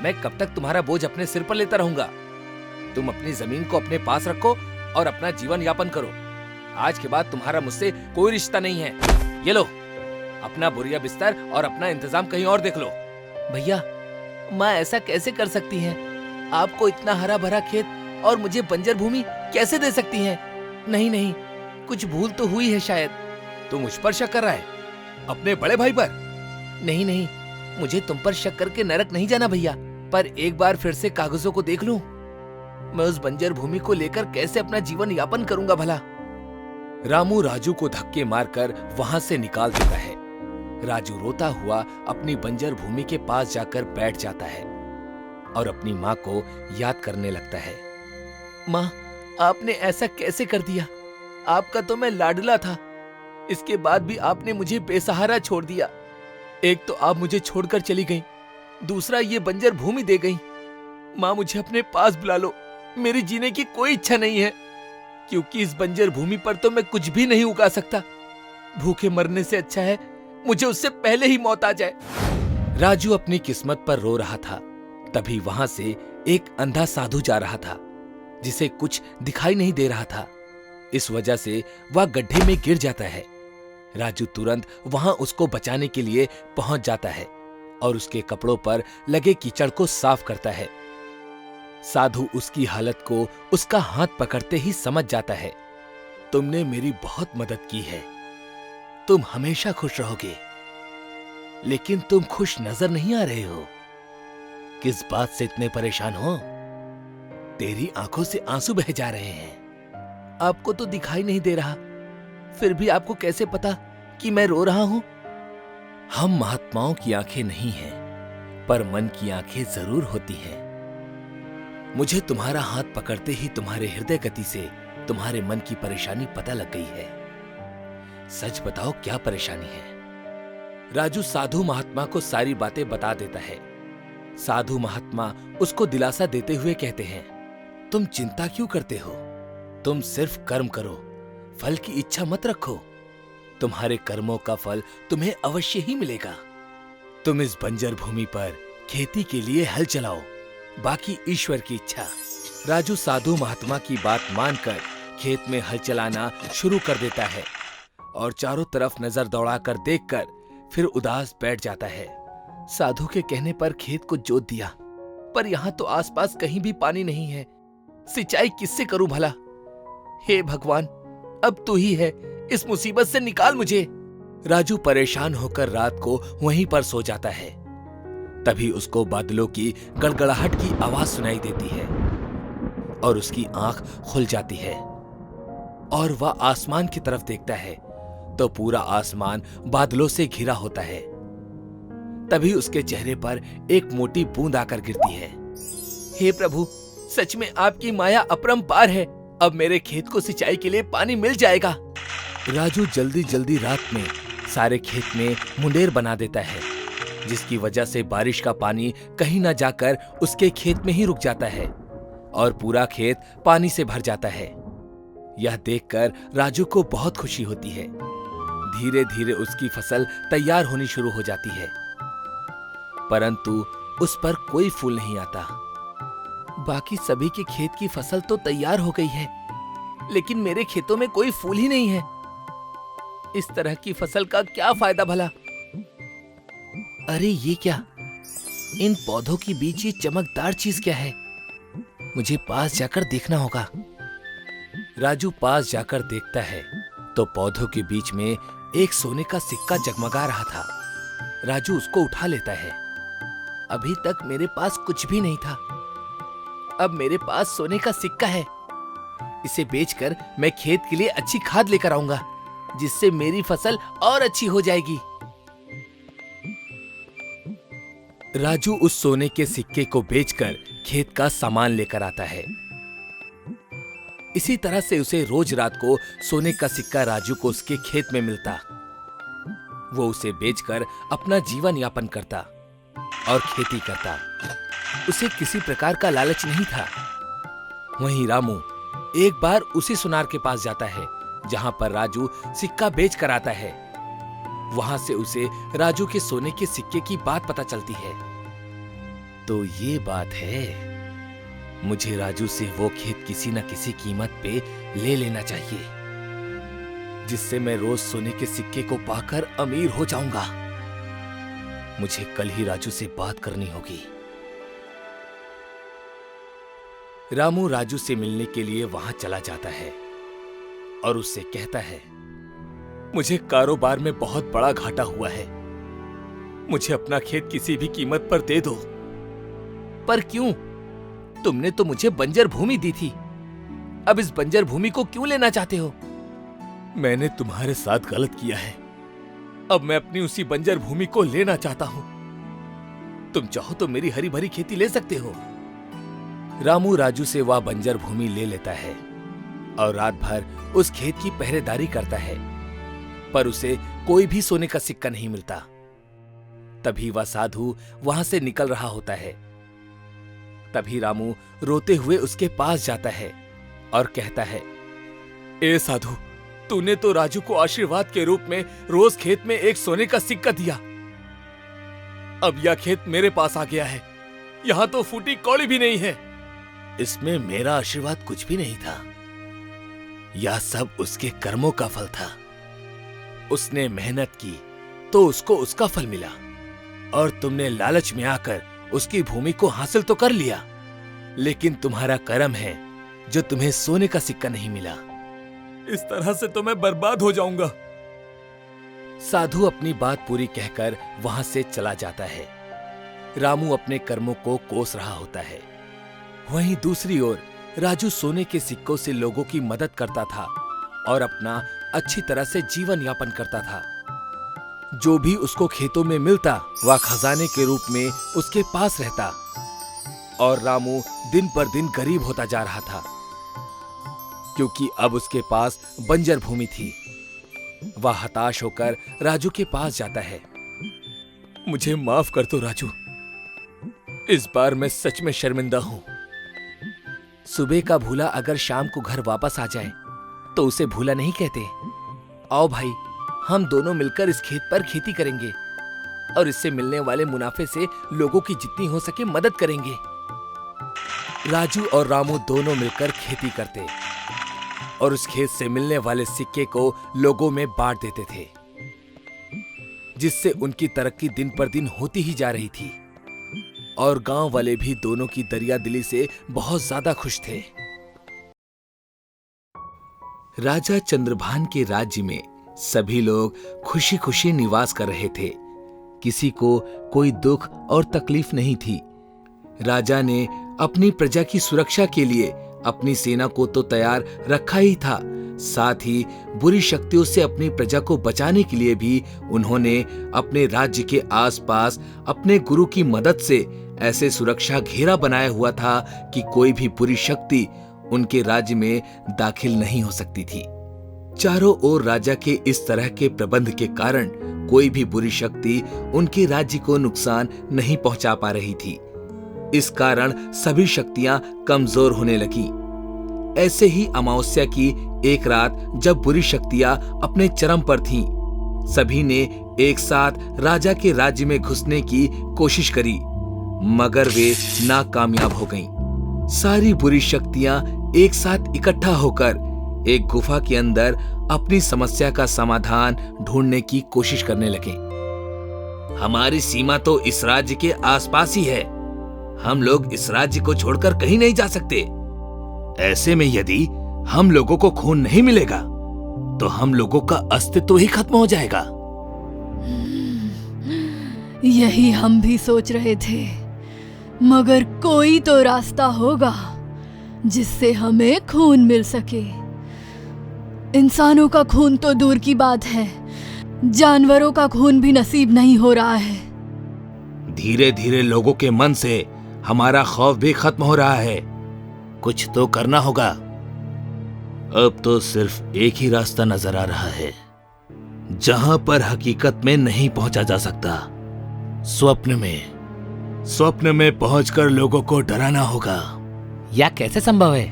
[SPEAKER 3] मैं कब तक तुम्हारा बोझ अपने सिर पर लेता रहूंगा? तुम अपनी जमीन को अपने पास रखो और अपना जीवन यापन करो। आज के बाद तुम्हारा मुझसे कोई रिश्ता नहीं है। ये लो अपना बोरिया बिस्तर और अपना इंतजाम कहीं और देख लो। भैया, माँ ऐसा कैसे कर सकती हैं? आपको इतना हरा भरा खेत और मुझे बंजर भूमि कैसे दे सकती हैं? नहीं नहीं, कुछ भूल तो हुई है शायद।
[SPEAKER 1] तू मुझ पर शक कर रहा है? अपने बड़े भाई पर?
[SPEAKER 3] नहीं नहीं, मुझे तुम पर शक करके नरक नहीं जाना भैया, पर एक बार फिर से कागजों को देख लूं। मैं उस बंजर भूमि को लेकर कैसे अपना जीवन यापन करूंगा भला?
[SPEAKER 1] रामू राजू को धक्के मारकर वहां से निकाल देता है। राजू रोता हुआ अपनी बंजर भूमि के पास जाकर बैठ जाता है और अपनी माँ को याद करने लगता है।
[SPEAKER 3] माँ, आपने ऐसा कैसे कर दिया? आपका तो मैं लाडला था, इसके बाद भी आपने मुझे बेसहारा छोड़ दिया। एक तो आप मुझे छोड़कर चली गईं, दूसरा ये बंजर भूमि दे गईं। माँ, मुझे अपने पास बुला लो, मेरी जीने की कोई इच्छा नहीं है, क्योंकि इस बंजर भूमि पर तो मैं कुछ भी नहीं उगा सकता। भूखे मरने से अच्छा है मुझे उससे पहले ही मौत आ जाए।
[SPEAKER 1] राजू अपनी किस्मत पर रो रहा था, तभी वहां से एक अंधा साधु जा रहा था, जिसे कुछ दिखाई नहीं दे रहा था। इस वजह से वह गड्ढे में गिर जाता है। राजू तुरंत वहां उसको बचाने के लिए पहुंच जाता है और उसके कपड़ों पर लगे कीचड़ को साफ करता है। साधु उसकी हालत को उसका हाथ पकड़ते ही समझ जाता है। तुमने मेरी बहुत मदद की है, तुम हमेशा खुश रहोगे, लेकिन तुम खुश नजर नहीं आ रहे हो। किस बात से इतने परेशान हो? तेरी आंखों से आंसू बह जा रहे हैं।
[SPEAKER 3] आपको तो दिखाई नहीं दे रहा, फिर भी आपको कैसे पता कि मैं रो रहा हूं?
[SPEAKER 1] हम महात्माओं की आंखें नहीं हैं, पर मन की आंखें जरूर होती हैं। मुझे तुम्हारा हाथ पकड़ते ही तुम्हारे हृदय गति से तुम्हारे मन की परेशानी पता लग गई है। सच बताओ, क्या परेशानी है? राजू साधु महात्मा को सारी बातें बता देता है। साधु महात्मा उसको दिलासा देते हुए कहते हैं, तुम चिंता क्यों करते हो? तुम सिर्फ कर्म करो, फल की इच्छा मत रखो। तुम्हारे कर्मों का फल तुम्हें अवश्य ही मिलेगा। तुम इस बंजर भूमि पर खेती के लिए हल चलाओ, बाकी ईश्वर की इच्छा। राजू साधु महात्मा की बात मानकर खेत में हल चलाना शुरू कर देता है। और चारों तरफ नजर दौड़ाकर देखकर फिर उदास बैठ जाता है। साधु के कहने पर खेत को जोत दिया, पर यहाँ तो आसपास कहीं भी पानी नहीं है। सिंचाई किससे करूं भला? हे भगवान, अब तू ही है, इस मुसीबत से निकाल मुझे। राजू परेशान होकर रात को वहीं पर सो जाता है। तभी उसको बादलों की गड़गड़ाहट की आवाज सुनाई देती है और उसकी आंख खुल जाती है और वह आसमान की तरफ देखता है तो पूरा आसमान बादलों से घिरा होता है। तभी उसके चेहरे पर एक मोटी बूंद आकर गिरती है। हे प्रभु, सच में आपकी माया अपरंपार है। अब मेरे खेत को सिंचाई के लिए पानी मिल जाएगा। राजू जल्दी जल्दी रात में सारे खेत में मुंडेर बना देता है, जिसकी वजह से बारिश का पानी कहीं न जाकर उसके खेत में ही रुक जाता है और पूरा खेत पानी से भर जाता है। यह देखकर राजू को बहुत खुशी होती है। धीरे धीरे उसकी फसल तैयार होनी शुरू हो जाती है, परंतु उस पर कोई फूल नहीं आता। बाकी सभी के खेत की फसल तो तैयार हो गई है, लेकिन मेरे खेतों में कोई फूल ही नहीं है। इस तरह की फसल का क्या फायदा भला? अरे ये क्या? इन पौधों के बीच ये चमकदार चीज क्या है? मुझे पास जाकर देखना होगा। राजू पास जाकर देखता है तो पौधों के बीच में एक सोने का सिक्का जगमगा रहा था। राजू उसको उठा लेता है। अभी तक मेरे पास कुछ भी नहीं था, अब मेरे पास सोने का सिक्का है। इसे बेचकर मैं खेत के लिए अच्छी खाद लेकर आऊंगा, जिससे मेरी फसल और अच्छी हो जाएगी। राजू उस सोने के सिक्के को बेचकर खेत का सामान लेकर आता है। इसी तरह से उसे रोज रात को सोने का सिक्का राजू को उसके खेत में मिलता। वो उसे बेचकर अपना जीवन यापन करता और खेती करता। उसे किसी प्रकार का लालच नहीं था। वहीं रामू एक बार उसी सुनार के पास जाता है जहां पर राजू सिक्का बेच कर आता है। वहां से उसे राजू के सोने के सिक्के की बात पता चलती है। तो ये बात है, मुझे राजू से वो खेत किसी न किसी कीमत पे ले लेना चाहिए, जिससे मैं रोज सोने के सिक्के को पाकर अमीर हो जाऊंगा। मुझे कल ही राजू से बात करनी होगी। रामू राजू से मिलने के लिए वहां चला जाता है और उससे कहता है, मुझे कारोबार में बहुत बड़ा घाटा हुआ है। मुझे अपना खेत किसी भी कीमत पर दे दो। पर क्यों? तुमने तो मुझे बंजर भूमि दी थी। अब इस बंजर भूमि को क्यों लेना चाहते हो? मैंने तुम्हारे साथ गलत किया है। अब मैं अपनी उसी बंजर भूमि को लेना चाहता हूं। तुम चाहो तो मेरी हरी भरी खेती ले सकते हो। रामू राजू से वह बंजर भूमि ले लेता है और रात भर उस खेत की पहरेदारी करता है, पर उसे कोई भी सोने का सिक्का नहीं मिलता। तभी वह साधु वहां से निकल रहा होता है। तभी रामू रोते हुए उसके पास जाता है और कहता है, ए साधु, तूने तो राजू को आशीर्वाद के रूप में रोज खेत में एक सोने का सिक्का दिया। अब यह खेत मेरे पास आ गया है। यहां तो फूटी कौड़ी भी नहीं है। इसमें मेरा आशीर्वाद कुछ भी नहीं था। यह सब उसके कर्मों का फल था। उसने मेहनत की तो उसको उसका फल मिला, और तुमने लालच में आकर उसकी भूमि को हासिल तो कर लिया, लेकिन तुम्हारा कर्म है जो तुम्हें सोने का सिक्का नहीं मिला। इस तरह से तो मैं बर्बाद हो जाऊंगा। साधु अपनी बात पूरी कहकर वहां से चला जाता है। रामू अपने कर्मों को कोस रहा होता है। वहीं दूसरी ओर राजू सोने के सिक्कों से लोगों की मदद करता था और अपना अच्छी तरह से जीवन यापन करता था। जो भी उसको खेतों में मिलता वह खजाने के रूप में उसके पास रहता, और रामू दिन पर दिन गरीब होता जा रहा था, क्योंकि अब उसके पास बंजर भूमि थी। वह हताश होकर राजू के पास जाता है। मुझे माफ कर दो राजू, इस बार मैं सच में शर्मिंदा हूं। सुबह का भूला अगर शाम को घर वापस आ जाए तो उसे भूला नहीं कहते। आओ भाई, हम दोनों मिलकर इस खेत पर खेती करेंगे और इससे मिलने वाले मुनाफे से लोगों की जितनी हो सके मदद करेंगे। राजू और रामू दोनों मिलकर खेती करते। और उस खेत से मिलने वाले सिक्के को लोगों में बांट देते थे, जिससे उनकी तरक्की दिन पर दिन होती ही जा रही थी और गांव वाले भी दोनों की दरियादिली से बहुत ज्यादा खुश थे। राजा चंद्रभान के राज्य में सभी लोग खुशी खुशी निवास कर रहे थे। किसी को कोई दुख और तकलीफ नहीं थी। राजा ने अपनी प्रजा की सुरक्षा के लिए अपनी सेना को तो तैयार रखा ही था, साथ ही बुरी शक्तियों से अपनी प्रजा को बचाने के लिए भी उन्होंने अपने राज्य के आसपास अपने गुरु की मदद से ऐसे सुरक्षा घेरा बनाया हुआ था कि कोई भी बुरी शक्ति उनके राज्य में दाखिल नहीं हो सकती थी। चारों ओर राजा के इस तरह के प्रबंध के कारण कोई भी बुरी शक्ति उनके राज्य को नुकसान नहीं पहुंचा पा रही थी। इस कारण सभी शक्तियां कमजोर होने लगी। ऐसे ही अमावस्या की एक रात जब बुरी शक्तियां अपने चरम पर थीं, सभी ने एक साथ राजा के राज्य में घुसने की कोशिश करी, मगर वे नाकामयाब हो गईं। सारी बुरी शक्तियां एक साथ इकट्ठा होकर एक गुफा के अंदर अपनी समस्या का समाधान ढूंढने की कोशिश करने लगे। हमारी सीमा तो इस राज्य के आसपास ही है, हम लोग इस राज्य को छोड़कर कहीं नहीं जा सकते। ऐसे में यदि हम लोगों को खून नहीं मिलेगा तो हम लोगों का अस्तित्व ही खत्म हो जाएगा।
[SPEAKER 2] यही हम भी सोच रहे थे, मगर कोई तो रास्ता होगा जिससे हमें खून मिल सके। इंसानों का खून तो दूर की बात है, जानवरों का खून भी नसीब नहीं हो रहा है।
[SPEAKER 1] धीरे धीरे लोगों के मन से हमारा खौफ भी खत्म हो रहा है। कुछ तो करना होगा। अब तो सिर्फ एक ही रास्ता नजर आ रहा है, जहां पर हकीकत में नहीं पहुंचा जा सकता। स्वप्न में पहुंचकर लोगों को डराना होगा।
[SPEAKER 3] यह कैसे संभव है?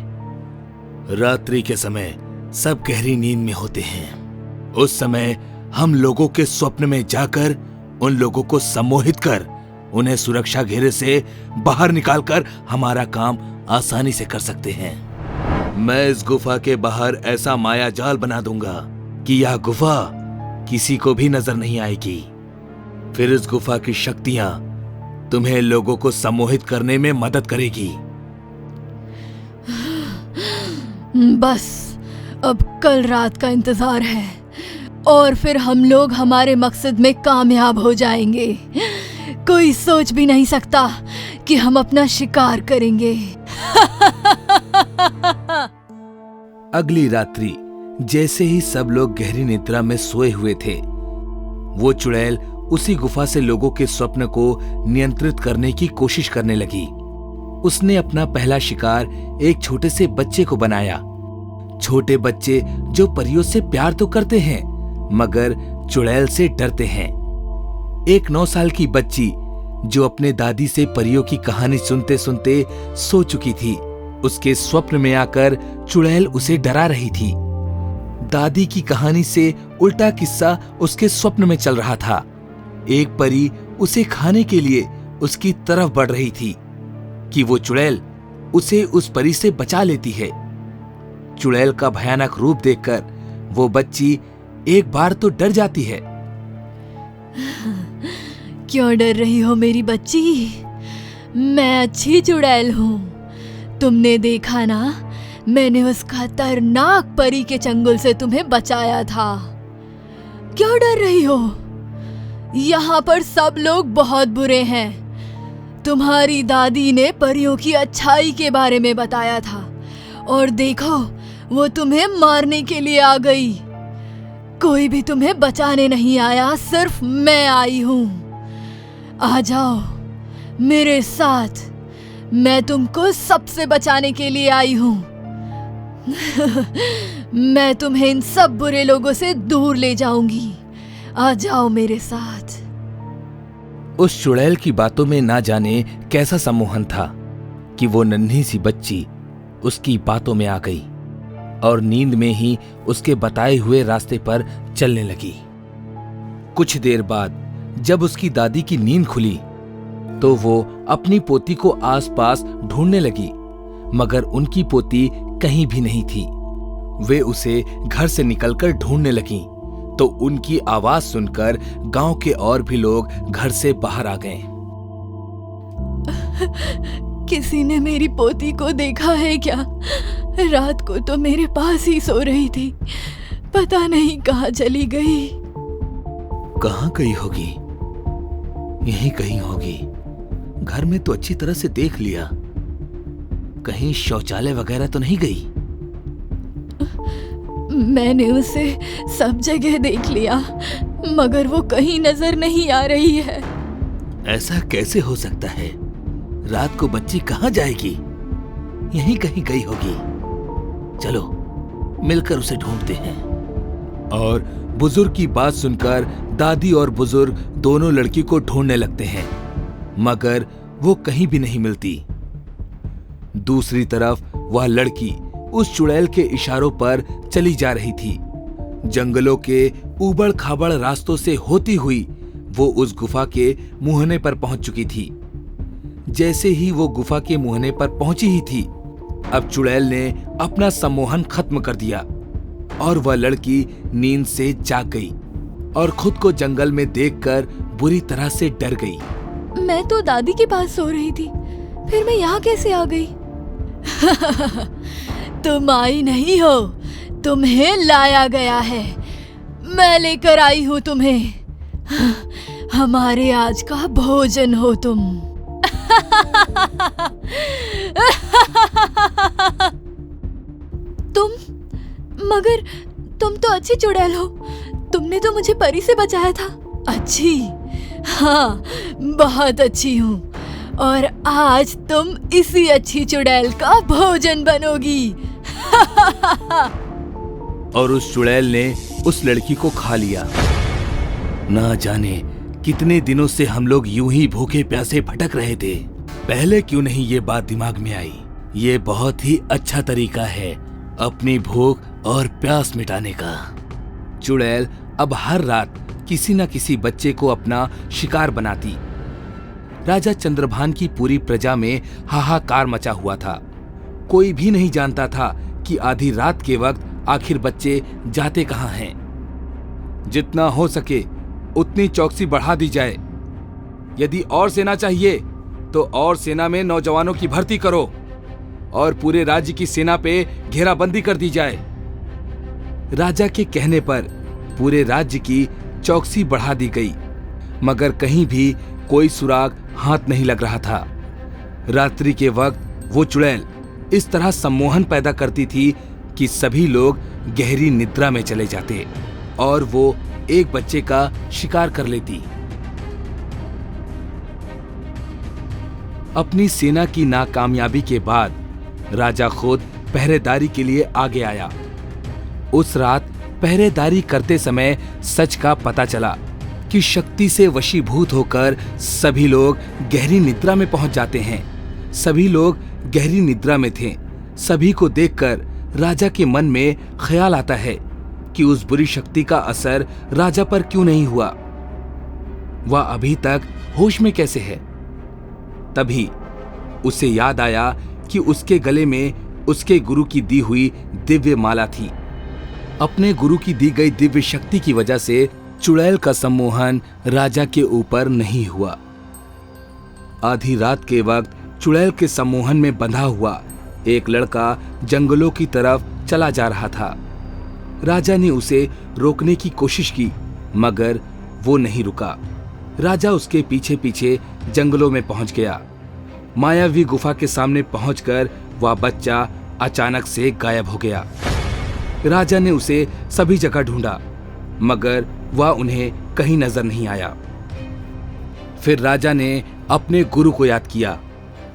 [SPEAKER 1] रात्रि के समय सब गहरी नींद में होते हैं। उस समय हम लोगों के स्वप्न में जाकर उन लोगों को सम्मोहित कर उन्हें सुरक्षा घेरे से बाहर निकालकर हमारा काम आसानी से कर सकते हैं। मैं इस गुफा के बाहर ऐसा माया जाल बना दूंगा कि यह गुफा किसी को भी नजर नहीं आएगी। फिर इस गुफा की शक्तियां तुम्हें लोगों को सम्मोहित करने में मदद करेगी।
[SPEAKER 2] बस अब कल रात का इंतजार है और फिर हम लोग हमारे मकसद में कामयाब हो जाएंगे। कोई सोच भी नहीं सकता कि हम अपना शिकार करेंगे।
[SPEAKER 1] अगली रात्रि जैसे ही सब लोग गहरी निद्रा में सोए हुए थे, वो चुड़ैल उसी गुफा से लोगों के स्वप्न को नियंत्रित करने की कोशिश करने लगी। उसने अपना पहला शिकार एक छोटे से बच्चे को बनाया। छोटे बच्चे जो परियों से प्यार तो करते हैं मगर चुड़ैल से डरते हैं। एक 9 साल की बच्ची जो अपने दादी से परियों की कहानी सुनते सुनते सो चुकी थी, उसके स्वप्न में आकर चुड़ैल उसे डरा रही थी। दादी की कहानी से उल्टा किस्सा उसके स्वप्न में चल रहा था। एक परी उसे खाने के लिए उसकी तरफ बढ़ रही थी कि वो चुड़ैल उसे उस परी से बचा लेती है। चुड़ैल का भयानक रूप देखकर वो बच्ची एक बार तो डर जाती है।
[SPEAKER 2] क्यों डर रही हो मेरी बच्ची? मैं अच्छी चुड़ैल हूँ। तुमने देखा ना, मैंने उस खतरनाक परी के चंगुल से तुम्हें बचाया था। क्यों डर रही हो? यहाँ पर सब लोग बहुत बुरे हैं। तुम्हारी दादी ने परियों की अच्छाई के बारे में बताया था और देखो, वो तुम्हें मारने के लिए आ गई। कोई भी तुम्हें बचाने नहीं आया, सिर्फ मैं आई हूँ। आ जाओ मेरे साथ, मैं तुमको सबसे बचाने के लिए आई हूँ। मैं तुम्हें इन सब बुरे लोगों से दूर ले जाऊंगी। आ जाओ मेरे साथ।
[SPEAKER 1] उस चुड़ैल की बातों में ना जाने कैसा सम्मोहन था कि वो नन्ही सी बच्ची उसकी बातों में आ गई और नींद में ही उसके बताए हुए रास्ते पर चलने लगी। कुछ देर बाद जब उसकी दादी की नींद खुली तो वो अपनी पोती को आसपास ढूंढने लगी, मगर उनकी पोती कहीं भी नहीं थी। वे उसे घर से निकलकर ढूंढने लगीं, तो उनकी आवाज सुनकर गांव के और भी लोग घर से बाहर आ गए।
[SPEAKER 2] किसी ने मेरी पोती को देखा है क्या? रात को तो मेरे पास ही सो रही थी, पता नहीं कहाँ चली गई।
[SPEAKER 1] कहाँ गई होगी? यहीं कहीं होगी। घर में तो अच्छी तरह से देख लिया, कहीं शौचालय वगैरह तो नहीं गई?
[SPEAKER 2] मैंने उसे सब जगह देख लिया, मगर वो कहीं नजर नहीं आ रही है।
[SPEAKER 1] ऐसा कैसे हो सकता है? रात को बच्ची कहाँ जाएगी? यहीं कहीं गई होगी। चलो मिलकर उसे ढूंढते हैं। और बुजुर्ग की बात सुनकर दादी और बुजुर्ग दोनों लड़की को ढूंढने लगते हैं, मगर वो कहीं भी नहीं मिलती। दूसरी तरफ वह लड़की उस चुड़ैल के इशारों पर चली जा रही थी। जंगलों के उबड़ खाबड़ रास्तों से होती हुई वो उस गुफा के मुहने पर पहुंच चुकी थी। जैसे ही वो गुफा के मुहने पर पहुंची ही थी, अब चुड़ैल ने अपना सम्मोहन खत्म कर दिया और वह लड़की नींद से जाग गई और खुद को जंगल में देखकर बुरी तरह से डर गई।
[SPEAKER 2] मैं तो दादी के पास सो रही थी, फिर मैं यहाँ कैसे आ गई? तुम आई नहीं हो, तुम्हें लाया गया है। मैं लेकर आई हूँ तुम्हें। हमारे आज का भोजन हो तुम। मगर तुम तो अच्छी चुड़ैल हो, तुमने तो मुझे परी से बचाया था। अच्छी? हाँ, बहुत अच्छी हूँ, और आज तुम इसी अच्छी चुड़ैल का भोजन बनोगी।
[SPEAKER 1] और उस चुड़ैल ने उस लड़की को खा लिया। ना जाने कितने दिनों से हम लोग यूं ही भूखे प्यासे भटक रहे थे, पहले क्यों नहीं ये बात दिमाग में आई। ये बहुत ही अच्छा तरीका है अपनी भूख और प्यास मिटाने का। चुड़ैल अब हर रात किसी न किसी बच्चे को अपना शिकार बनाती। राजा चंद्रभान की पूरी प्रजा में हाहाकार मचा हुआ था। कोई भी नहीं जानता था कि आधी रात के वक्त आखिर बच्चे जाते कहाँ हैं। जितना हो सके उतनी चौकसी बढ़ा दी जाए। यदि और सेना चाहिए तो और सेना में नौजवानों की भर्ती करो और पूरे राज्य की सेना पे घेराबंदी कर दी जाए। राजा के कहने पर पूरे राज्य की चौकसी बढ़ा दी गई, मगर कहीं भी कोई सुराग हाथ नहीं लग रहा था। रात्रि के वक्त वो चुड़ैल इस तरह सम्मोहन पैदा करती थी कि सभी लोग गहरी निद्रा में चले जाते और वो एक बच्चे का शिकार कर लेती। अपनी सेना की नाकामयाबी के बाद राजा खुद पहरेदारी के लिए आगे आया। उस रात पहरेदारी करते समय सच का पता चला कि शक्ति से वशीभूत होकर सभी लोग गहरी निद्रा में पहुंच जाते हैं। सभी लोग गहरी निद्रा में थे। सभी को देखकर राजा के मन में ख्याल आता है कि उस बुरी शक्ति का असर राजा पर क्यों नहीं हुआ। वह अभी तक होश में कैसे है? तभी उसे याद आया कि उसके गले में उसके गुरु की दी हुई दिव्य माला थी। अपने गुरु की दी गई दिव्य शक्ति की वजह से चुड़ैल का सम्मोहन राजा के ऊपर नहीं हुआ। आधी रात के वक्त चुड़ैल के सम्मोहन में बंधा हुआ एक लड़का जंगलों की तरफ चला जा रहा था। राजा ने उसे रोकने की कोशिश की, मगर वो नहीं रुका। राजा उसके पीछे पीछे जंगलों में पहुंच गया। मायावी गुफा के सामने पहुंचकर वह बच्चा अचानक से गायब हो गया। राजा ने उसे सभी जगह ढूंढा, मगर वह उन्हें कहीं नजर नहीं आया। फिर राजा ने अपने गुरु को याद किया।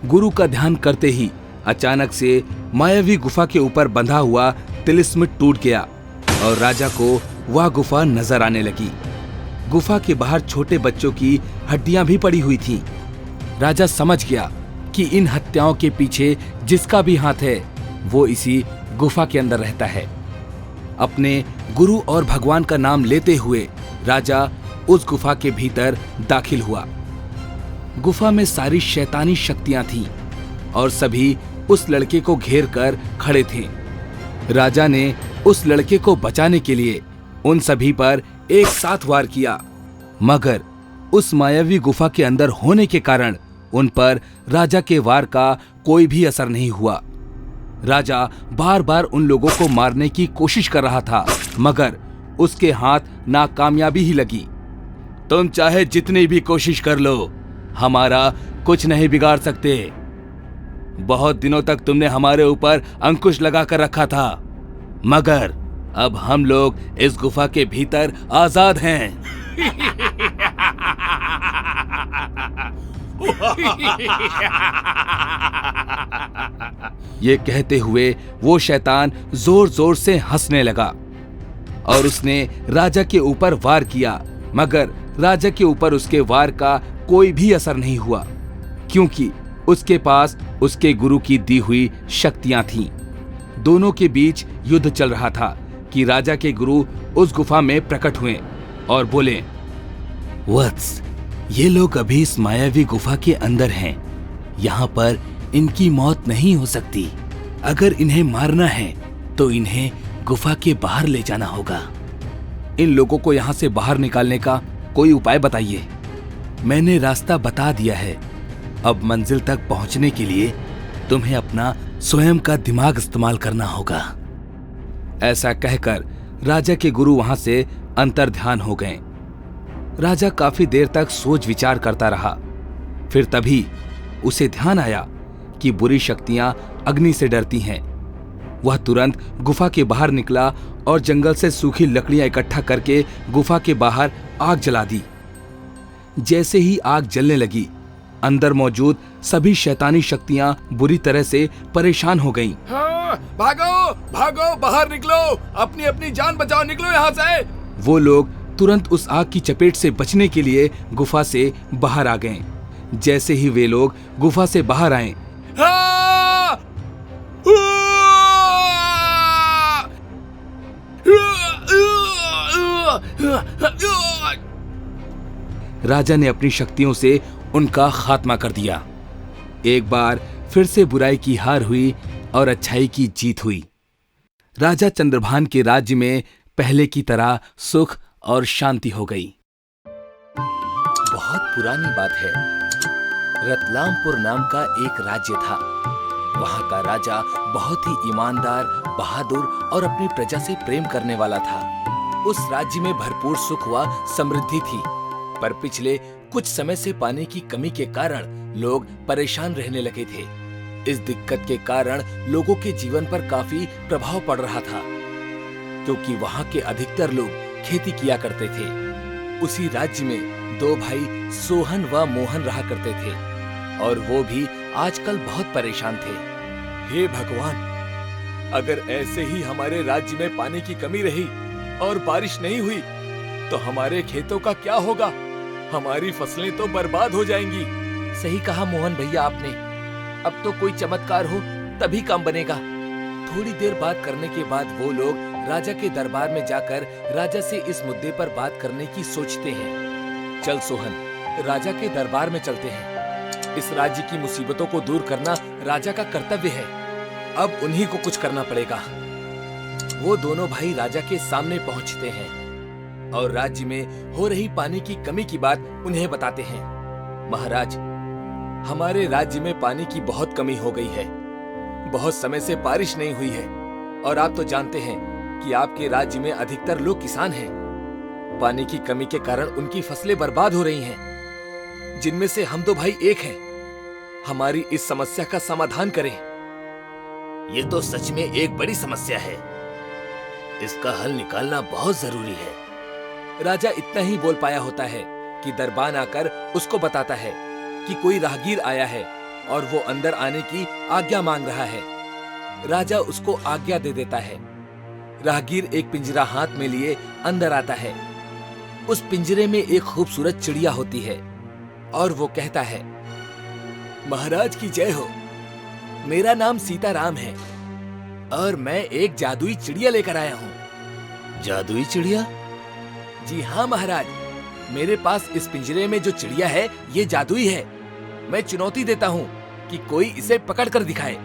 [SPEAKER 1] गुरु का ध्यान करते ही अचानक से मायावी गुफा के ऊपर बंधा हुआ तिलिस्म टूट गया और राजा को वह गुफा नजर आने लगी। गुफा के बाहर छोटे बच्चों की हड्डियां भी पड़ी हुई थीं। राजा समझ गया कि इन हत्याओं के पीछे जिसका भी हाथ है वो इसी गुफा के अंदर रहता है। अपने गुरु और भगवान का नाम लेते हुए राजा उस गुफा के भीतर दाखिल हुआ। गुफा में सारी शैतानी शक्तियां थीं और सभी उस लड़के को घेर कर खड़े थे। राजा ने उस लड़के को बचाने के लिए उन सभी पर एक साथ वार किया, मगर उस मायावी गुफा के अंदर होने के कारण उन पर राजा के वार का कोई भी असर नहीं हुआ। राजा बार बार उन लोगों को मारने की कोशिश कर रहा था, मगर उसके हाथ नाकामयाबी ही लगी। तुम चाहे जितनी भी कोशिश कर लो, हमारा कुछ नहीं बिगाड़ सकते। बहुत दिनों तक तुमने हमारे ऊपर अंकुश लगा कर रखा था, मगर अब हम लोग इस गुफा के भीतर आजाद हैं। ये कहते हुए वो शैतान जोर जोर से हंसने लगा और उसने राजा के ऊपर वार किया, मगर राजा के ऊपर उसके वार का कोई भी असर नहीं हुआ, क्योंकि उसके पास उसके गुरु की दी हुई शक्तियां थीं। दोनों के बीच युद्ध चल रहा था कि राजा के गुरु उस गुफा में प्रकट हुए और बोले, वत्स, ये लोग अभी इस मायावी गुफा के अंदर हैं। यहाँ पर इनकी मौत नहीं हो सकती। अगर इन्हें मारना है तो इन्हें गुफा के बाहर ले जाना होगा। इन लोगों को यहाँ से बाहर निकालने का कोई उपाय बताइए। मैंने रास्ता बता दिया है, अब मंजिल तक पहुंचने के लिए तुम्हें अपना स्वयं का दिमाग इस्तेमाल करना होगा। ऐसा कहकर राजा के गुरु वहां से अंतर्ध्यान हो गए। राजा काफी देर तक सोच विचार करता रहा। फिर तभी उसे ध्यान आया कि बुरी शक्तियां अग्नि से डरती हैं। वह तुरंत गुफा के बाहर निकला और जंगल से सूखी लकड़ियां इकट्ठा करके गुफा के बाहर आग जला दी। जैसे ही आग जलने लगी, अंदर मौजूद सभी शैतानी शक्तियां बुरी तरह से परेशान हो गईं।
[SPEAKER 4] हाँ, भागो भागो, बाहर निकलो, अपनी अपनी जान बचाओ, निकलो यहाँ से।
[SPEAKER 1] वो लोग तुरंत उस आग की चपेट से बचने के लिए गुफा से बाहर आ गए। जैसे ही वे लोग गुफा से बाहर आए,
[SPEAKER 4] हाँ!
[SPEAKER 1] राजा ने अपनी शक्तियों से उनका खात्मा कर दिया। एक बार फिर से बुराई की हार हुई और अच्छाई की जीत हुई। राजा चंद्रभान के राज्य में पहले की तरह सुख और शांति हो गई। बहुत पुरानी बात है। रतलामपुर नाम का एक राज्य था। वहां का राजा बहुत ही ईमानदार, बहादुर और अपनी प्रजा से प्रेम करने वाला था। उस राज्य में भरपूर सुख व समृद्धि थी, पर पिछले कुछ समय से पानी की कमी के कारण लोग परेशान रहने लगे थे। इस दिक्कत के कारण लोगों के जीवन पर काफी प्रभाव पड़ रहा था, क्योंकि वहां के अधिकतर लोग खेती किया करते थे। उसी राज्य में दो भाई सोहन व मोहन रहा करते थे और वो भी आजकल बहुत परेशान थे।
[SPEAKER 4] हे भगवान, अगर ऐसे ही हमारे राज्य में पानी की कमी रही और बारिश नहीं हुई तो हमारे खेतों का क्या होगा? हमारी फसलें तो बर्बाद हो जाएंगी।
[SPEAKER 1] सही कहा मोहन भैया आपने। अब तो कोई चमत्कार हो तभी काम बनेगा। थोड़ी देर बात करने के बाद वो लोग राजा के दरबार में जाकर राजा से इस मुद्दे पर बात करने की सोचते हैं। चल सोहन, राजा के दरबार में चलते हैं। इस राज्य की मुसीबतों को दूर करना राजा का कर्तव्य है। अब उन्हीं को कुछ करना पड़ेगा। वो दोनों भाई राजा के सामने पहुंचते हैं और राज्य में हो रही पानी की कमी की बात उन्हें बताते हैं। महाराज, हमारे राज्य में पानी की बहुत कमी हो गई है। बहुत समय से बारिश नहीं हुई है और आप तो जानते हैं कि आपके राज्य में अधिकतर लोग किसान हैं। पानी की कमी के कारण उनकी फसलें बर्बाद हो रही हैं, जिनमें से हम दो भाई एक हैं। हमारी इस समस्या का समाधान करें।
[SPEAKER 3] ये तो सच में एक बड़ी समस्या है। इसका हल निकालना बहुत जरूरी है।
[SPEAKER 1] राजा इतना ही बोल पाया होता है कि दरबान आकर उसको बताता है कि कोई राहगीर आया है और वो अंदर आने की आज्ञा मांग रहा है। राजा उसको आज्ञा दे देता है। राहगीर एक पिंजरा हाथ में लिए अंदर आता है। उस पिंजरे में एक खूबसूरत चिड़िया होती है और वो कहता है, महाराज की जय हो। मेरा नाम सीताराम है और मैं एक जादुई चिड़िया लेकर आया हूँ।
[SPEAKER 3] जादुई चिड़िया?
[SPEAKER 1] जी हाँ महाराज, मेरे पास इस पिंजरे में जो चिड़िया है ये जादुई है। मैं चुनौती देता हूँ कि कोई इसे पकड़ कर दिखाए।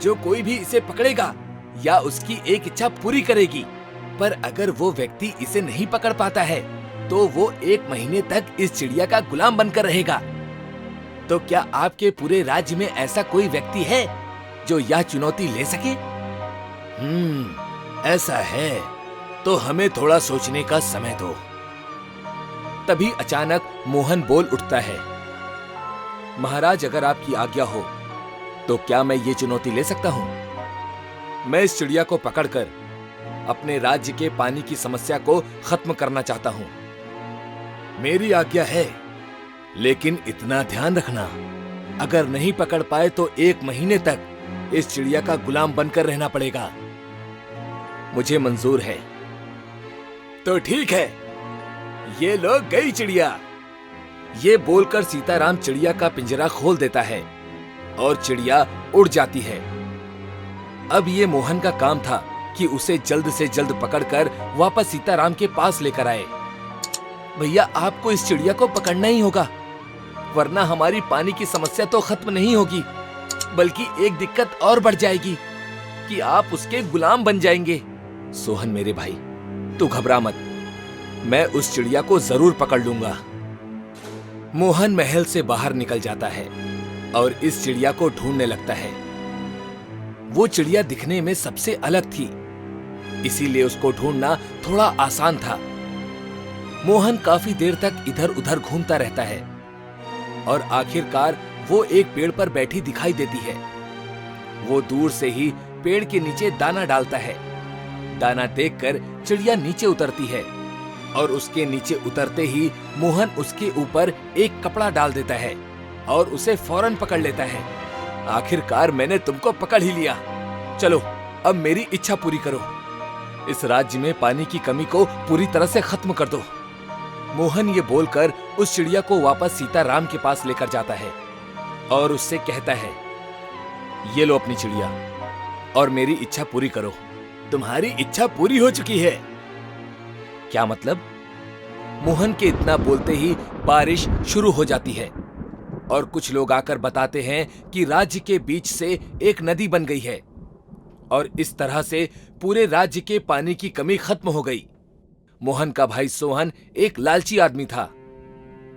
[SPEAKER 1] जो कोई भी इसे पकड़ेगा या उसकी एक इच्छा पूरी करेगी। पर अगर वो व्यक्ति इसे नहीं पकड़ पाता है तो वो 1 महीने तक इस चिड़िया का गुलाम बनकर रहेगा। तो क्या आपके पूरे राज्य में ऐसा कोई व्यक्ति है जो यह चुनौती ले सके? ऐसा है तो हमें थोड़ा सोचने का समय दो। तभी अचानक मोहन बोल उठता है, महाराज, अगर आपकी आज्ञा हो तो क्या मैं ये चुनौती ले सकता हूं? मैं इस चिड़िया को पकड़कर अपने राज्य के पानी की समस्या को खत्म करना चाहता हूं। मेरी आज्ञा है, लेकिन इतना ध्यान रखना, अगर नहीं पकड़ पाए तो 1 महीने तक इस चिड़िया का गुलाम बनकर रहना पड़ेगा। मुझे मंजूर है। तो ठीक है, ये लो गई चिड़िया। ये बोलकर सीताराम चिड़िया का पिंजरा खोल देता है और चिड़िया उड़ जाती है। अब ये मोहन का काम था कि उसे जल्द से जल्द पकड़कर वापस सीताराम के पास लेकर आए। भैया, आपको इस चिड़िया को पकड़ना ही होगा, वरना हमारी पानी की समस्या तो खत्म नहीं होगी, बल्कि एक दिक्कत और बढ़ जाएगी कि आप उसके गुलाम बन जाएंगे। सोहन मेरे भाई, तू घबरा मत, मैं उस चिड़िया को जरूर पकड़ लूंगा। मोहन महल से बाहर निकल जाता है और इस चिड़िया को ढूंढने लगता है। वो चिड़िया दिखने में सबसे अलग थी, इसीलिए उसको ढूंढना थोड़ा आसान था। मोहन काफी देर तक इधर उधर घूमता रहता है और आखिरकार वो एक पेड़ पर बैठी दिखाई देती है। वो दूर से ही पेड़ के नीचे दाना डालता है। दाना देखकर चिड़िया नीचे उतरती है और उसके नीचे उतरते ही मोहन उसके ऊपर एक कपड़ा डाल देता है और उसे फौरन पकड़ लेता है। आखिरकार मैंने तुमको पकड़ ही लिया। चलो, अब मेरी इच्छा पूरी करो। इस राज्य में पानी की कमी को पूरी तरह से खत्म कर दो। मोहन ये बोलकर उस चिड़िया को वापस सीताराम के पास लेकर जाता है और उससे कहता है, ये लो अपनी चिड़िया और मेरी इच्छा पूरी करो। तुम्हारी इच्छा पूरी हो चुकी है। क्या मतलब? मोहन के इतना बोलते ही बारिश शुरू हो जाती है और कुछ लोग आकर बताते हैं कि राज्य के बीच से एक नदी बन गई है और इस तरह से पूरे राज्य के पानी की कमी खत्म हो गई। मोहन का भाई सोहन एक लालची आदमी था।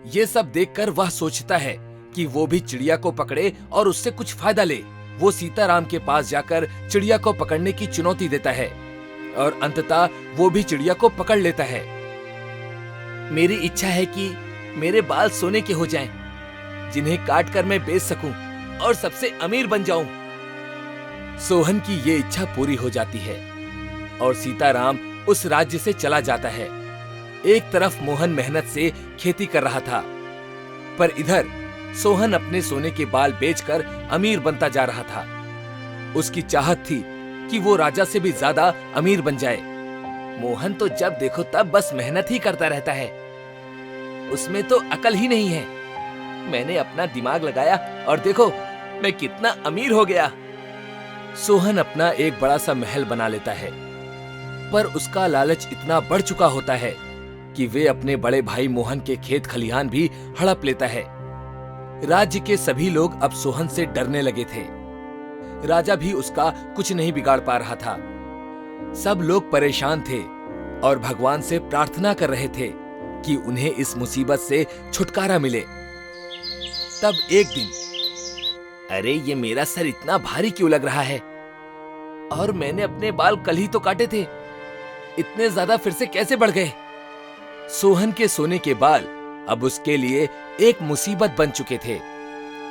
[SPEAKER 1] ये सब देखकर वह सोचता है कि वो भी चिड़िया को पकड़े और उससे कुछ फायदा ले। वो सीताराम के पास जाकर चिड़िया को पकड़ने की चुनौती देता है और अंततः वो भी चिड़िया को पकड़ लेता है। मेरी इच्छा है कि मेरे बाल सोने के हो जाएं, जिन्हें काट कर मैं बेच सकूं और सबसे अमीर बन जाऊं। सोहन की ये इच्छा पूरी हो जाती है और सीताराम उस राज्य से चला जाता है। एक तरफ मोहन मेहनत से खेती कर रहा था, पर इधर सोहन अपने सोने के बाल बेचकर अमीर बनता जा रहा था। उसकी चाहत थी कि वो राजा से भी ज्यादा अमीर बन जाए। मोहन तो जब देखो तब बस मेहनत ही करता रहता है, उसमें तो अकल ही नहीं है। मैंने अपना दिमाग लगाया और देखो मैं कितना अमीर हो गया। सोहन अपना एक बड़ा सा महल बना लेता है, पर उसका लालच इतना बढ़ चुका होता है कि वे अपने बड़े भाई मोहन के खेत खलिहान भी हड़प लेता है। राज्य के सभी लोग अब सोहन से डरने लगे थे। राजा भी उसका कुछ नहीं बिगाड़ पा रहा था। सब लोग परेशान थे और भगवान से प्रार्थना कर रहे थे कि उन्हें इस मुसीबत से छुटकारा मिले। तब एक दिन, अरे ये मेरा सर इतना भारी क्यों लग रहा है? और मैंने अपने बाल कल ही तो काटे थे, इतने ज्यादा फिर से कैसे बढ़ गए? सोहन के सोने के बाल अब उसके लिए एक मुसीबत बन चुके थे।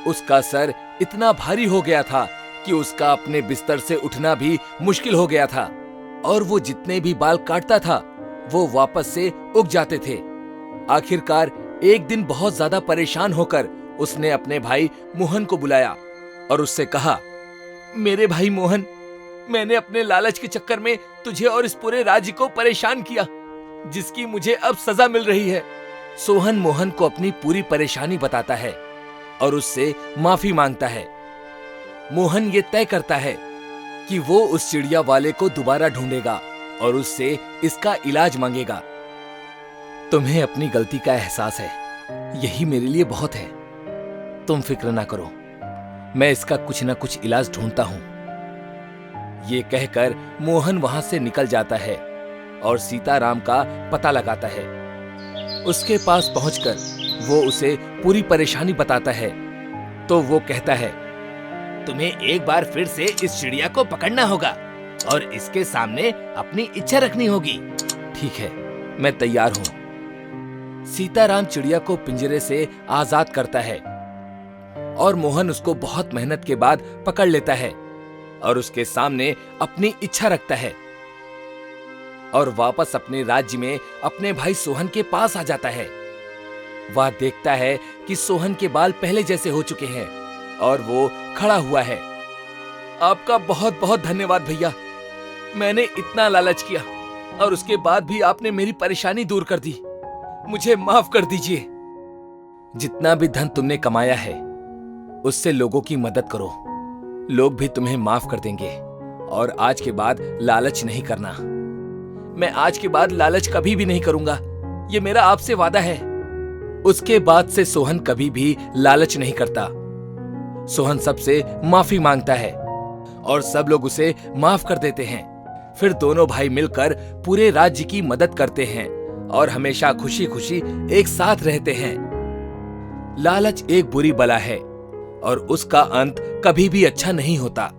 [SPEAKER 1] उसका सर इतना भारी हो गया था कि उसका अपने बिस्तर से उठना भी मुश्किल हो गया था और वो जितने भी बाल काटता था वो वापस से उग जाते थे। आखिरकार एक दिन बहुत ज्यादा परेशान होकर उसने अपने भाई मोहन को बुलाया और उससे कहा, मेरे भाई मोहन, मैंने अपने लालच के चक्कर में तुझे और इस पूरे राज्य को परेशान किया, जिसकी मुझे अब सजा मिल रही है। सोहन मोहन को अपनी पूरी परेशानी बताता है और उससे माफी मांगता है। मोहन ये तय करता है कि वो उस चिड़िया वाले को दोबारा ढूंढेगा और उससे इसका इलाज मांगेगा। तुम्हें अपनी गलती का एहसास है, यही मेरे लिए बहुत है। तुम फिक्र ना करो, मैं इसका कुछ ना कुछ इलाज ढूंढता हूं। ये कहकर मोहन वहां से निकल जाता है और सीताराम का पता लगाता है। उसके पास पहुंचकर वो उसे पूरी परेशानी बताता है तो वो कहता है,
[SPEAKER 3] तुम्हें एक बार फिर से इस चिड़िया को पकड़ना होगा और इसके सामने अपनी इच्छा रखनी होगी।
[SPEAKER 1] ठीक है, मैं तैयार हूं। सीताराम चिड़िया को पिंजरे से आजाद करता है और मोहन उसको बहुत मेहनत के बाद पकड़ लेता है और उसके सामने अपनी इच्छा रखता है और वापस अपने राज्य में अपने भाई सोहन के पास आ जाता है। वह देखता है कि सोहन के बाल पहले जैसे हो चुके हैं और वो खड़ा हुआ है।
[SPEAKER 4] आपका बहुत बहुत धन्यवाद भैया। मैंने इतना लालच किया और उसके बाद भी आपने मेरी परेशानी दूर कर दी। मुझे माफ कर दीजिए।
[SPEAKER 1] जितना भी धन तुमने कमाया है उससे लोगों की मदद करो, लोग भी तुम्हें माफ कर देंगे। और आज के बाद लालच नहीं करना।
[SPEAKER 4] मैं आज के बाद लालच कभी भी नहीं करूंगा, ये मेरा आपसे वादा है।
[SPEAKER 1] उसके बाद से सोहन कभी भी लालच नहीं करता। सोहन सबसे माफी मांगता है और सब लोग उसे माफ कर देते हैं। फिर दोनों भाई मिलकर पूरे राज्य की मदद करते हैं और हमेशा खुशी खुशी एक साथ रहते हैं। लालच एक बुरी बला है और उसका अंत कभी भी अच्छा नहीं होता।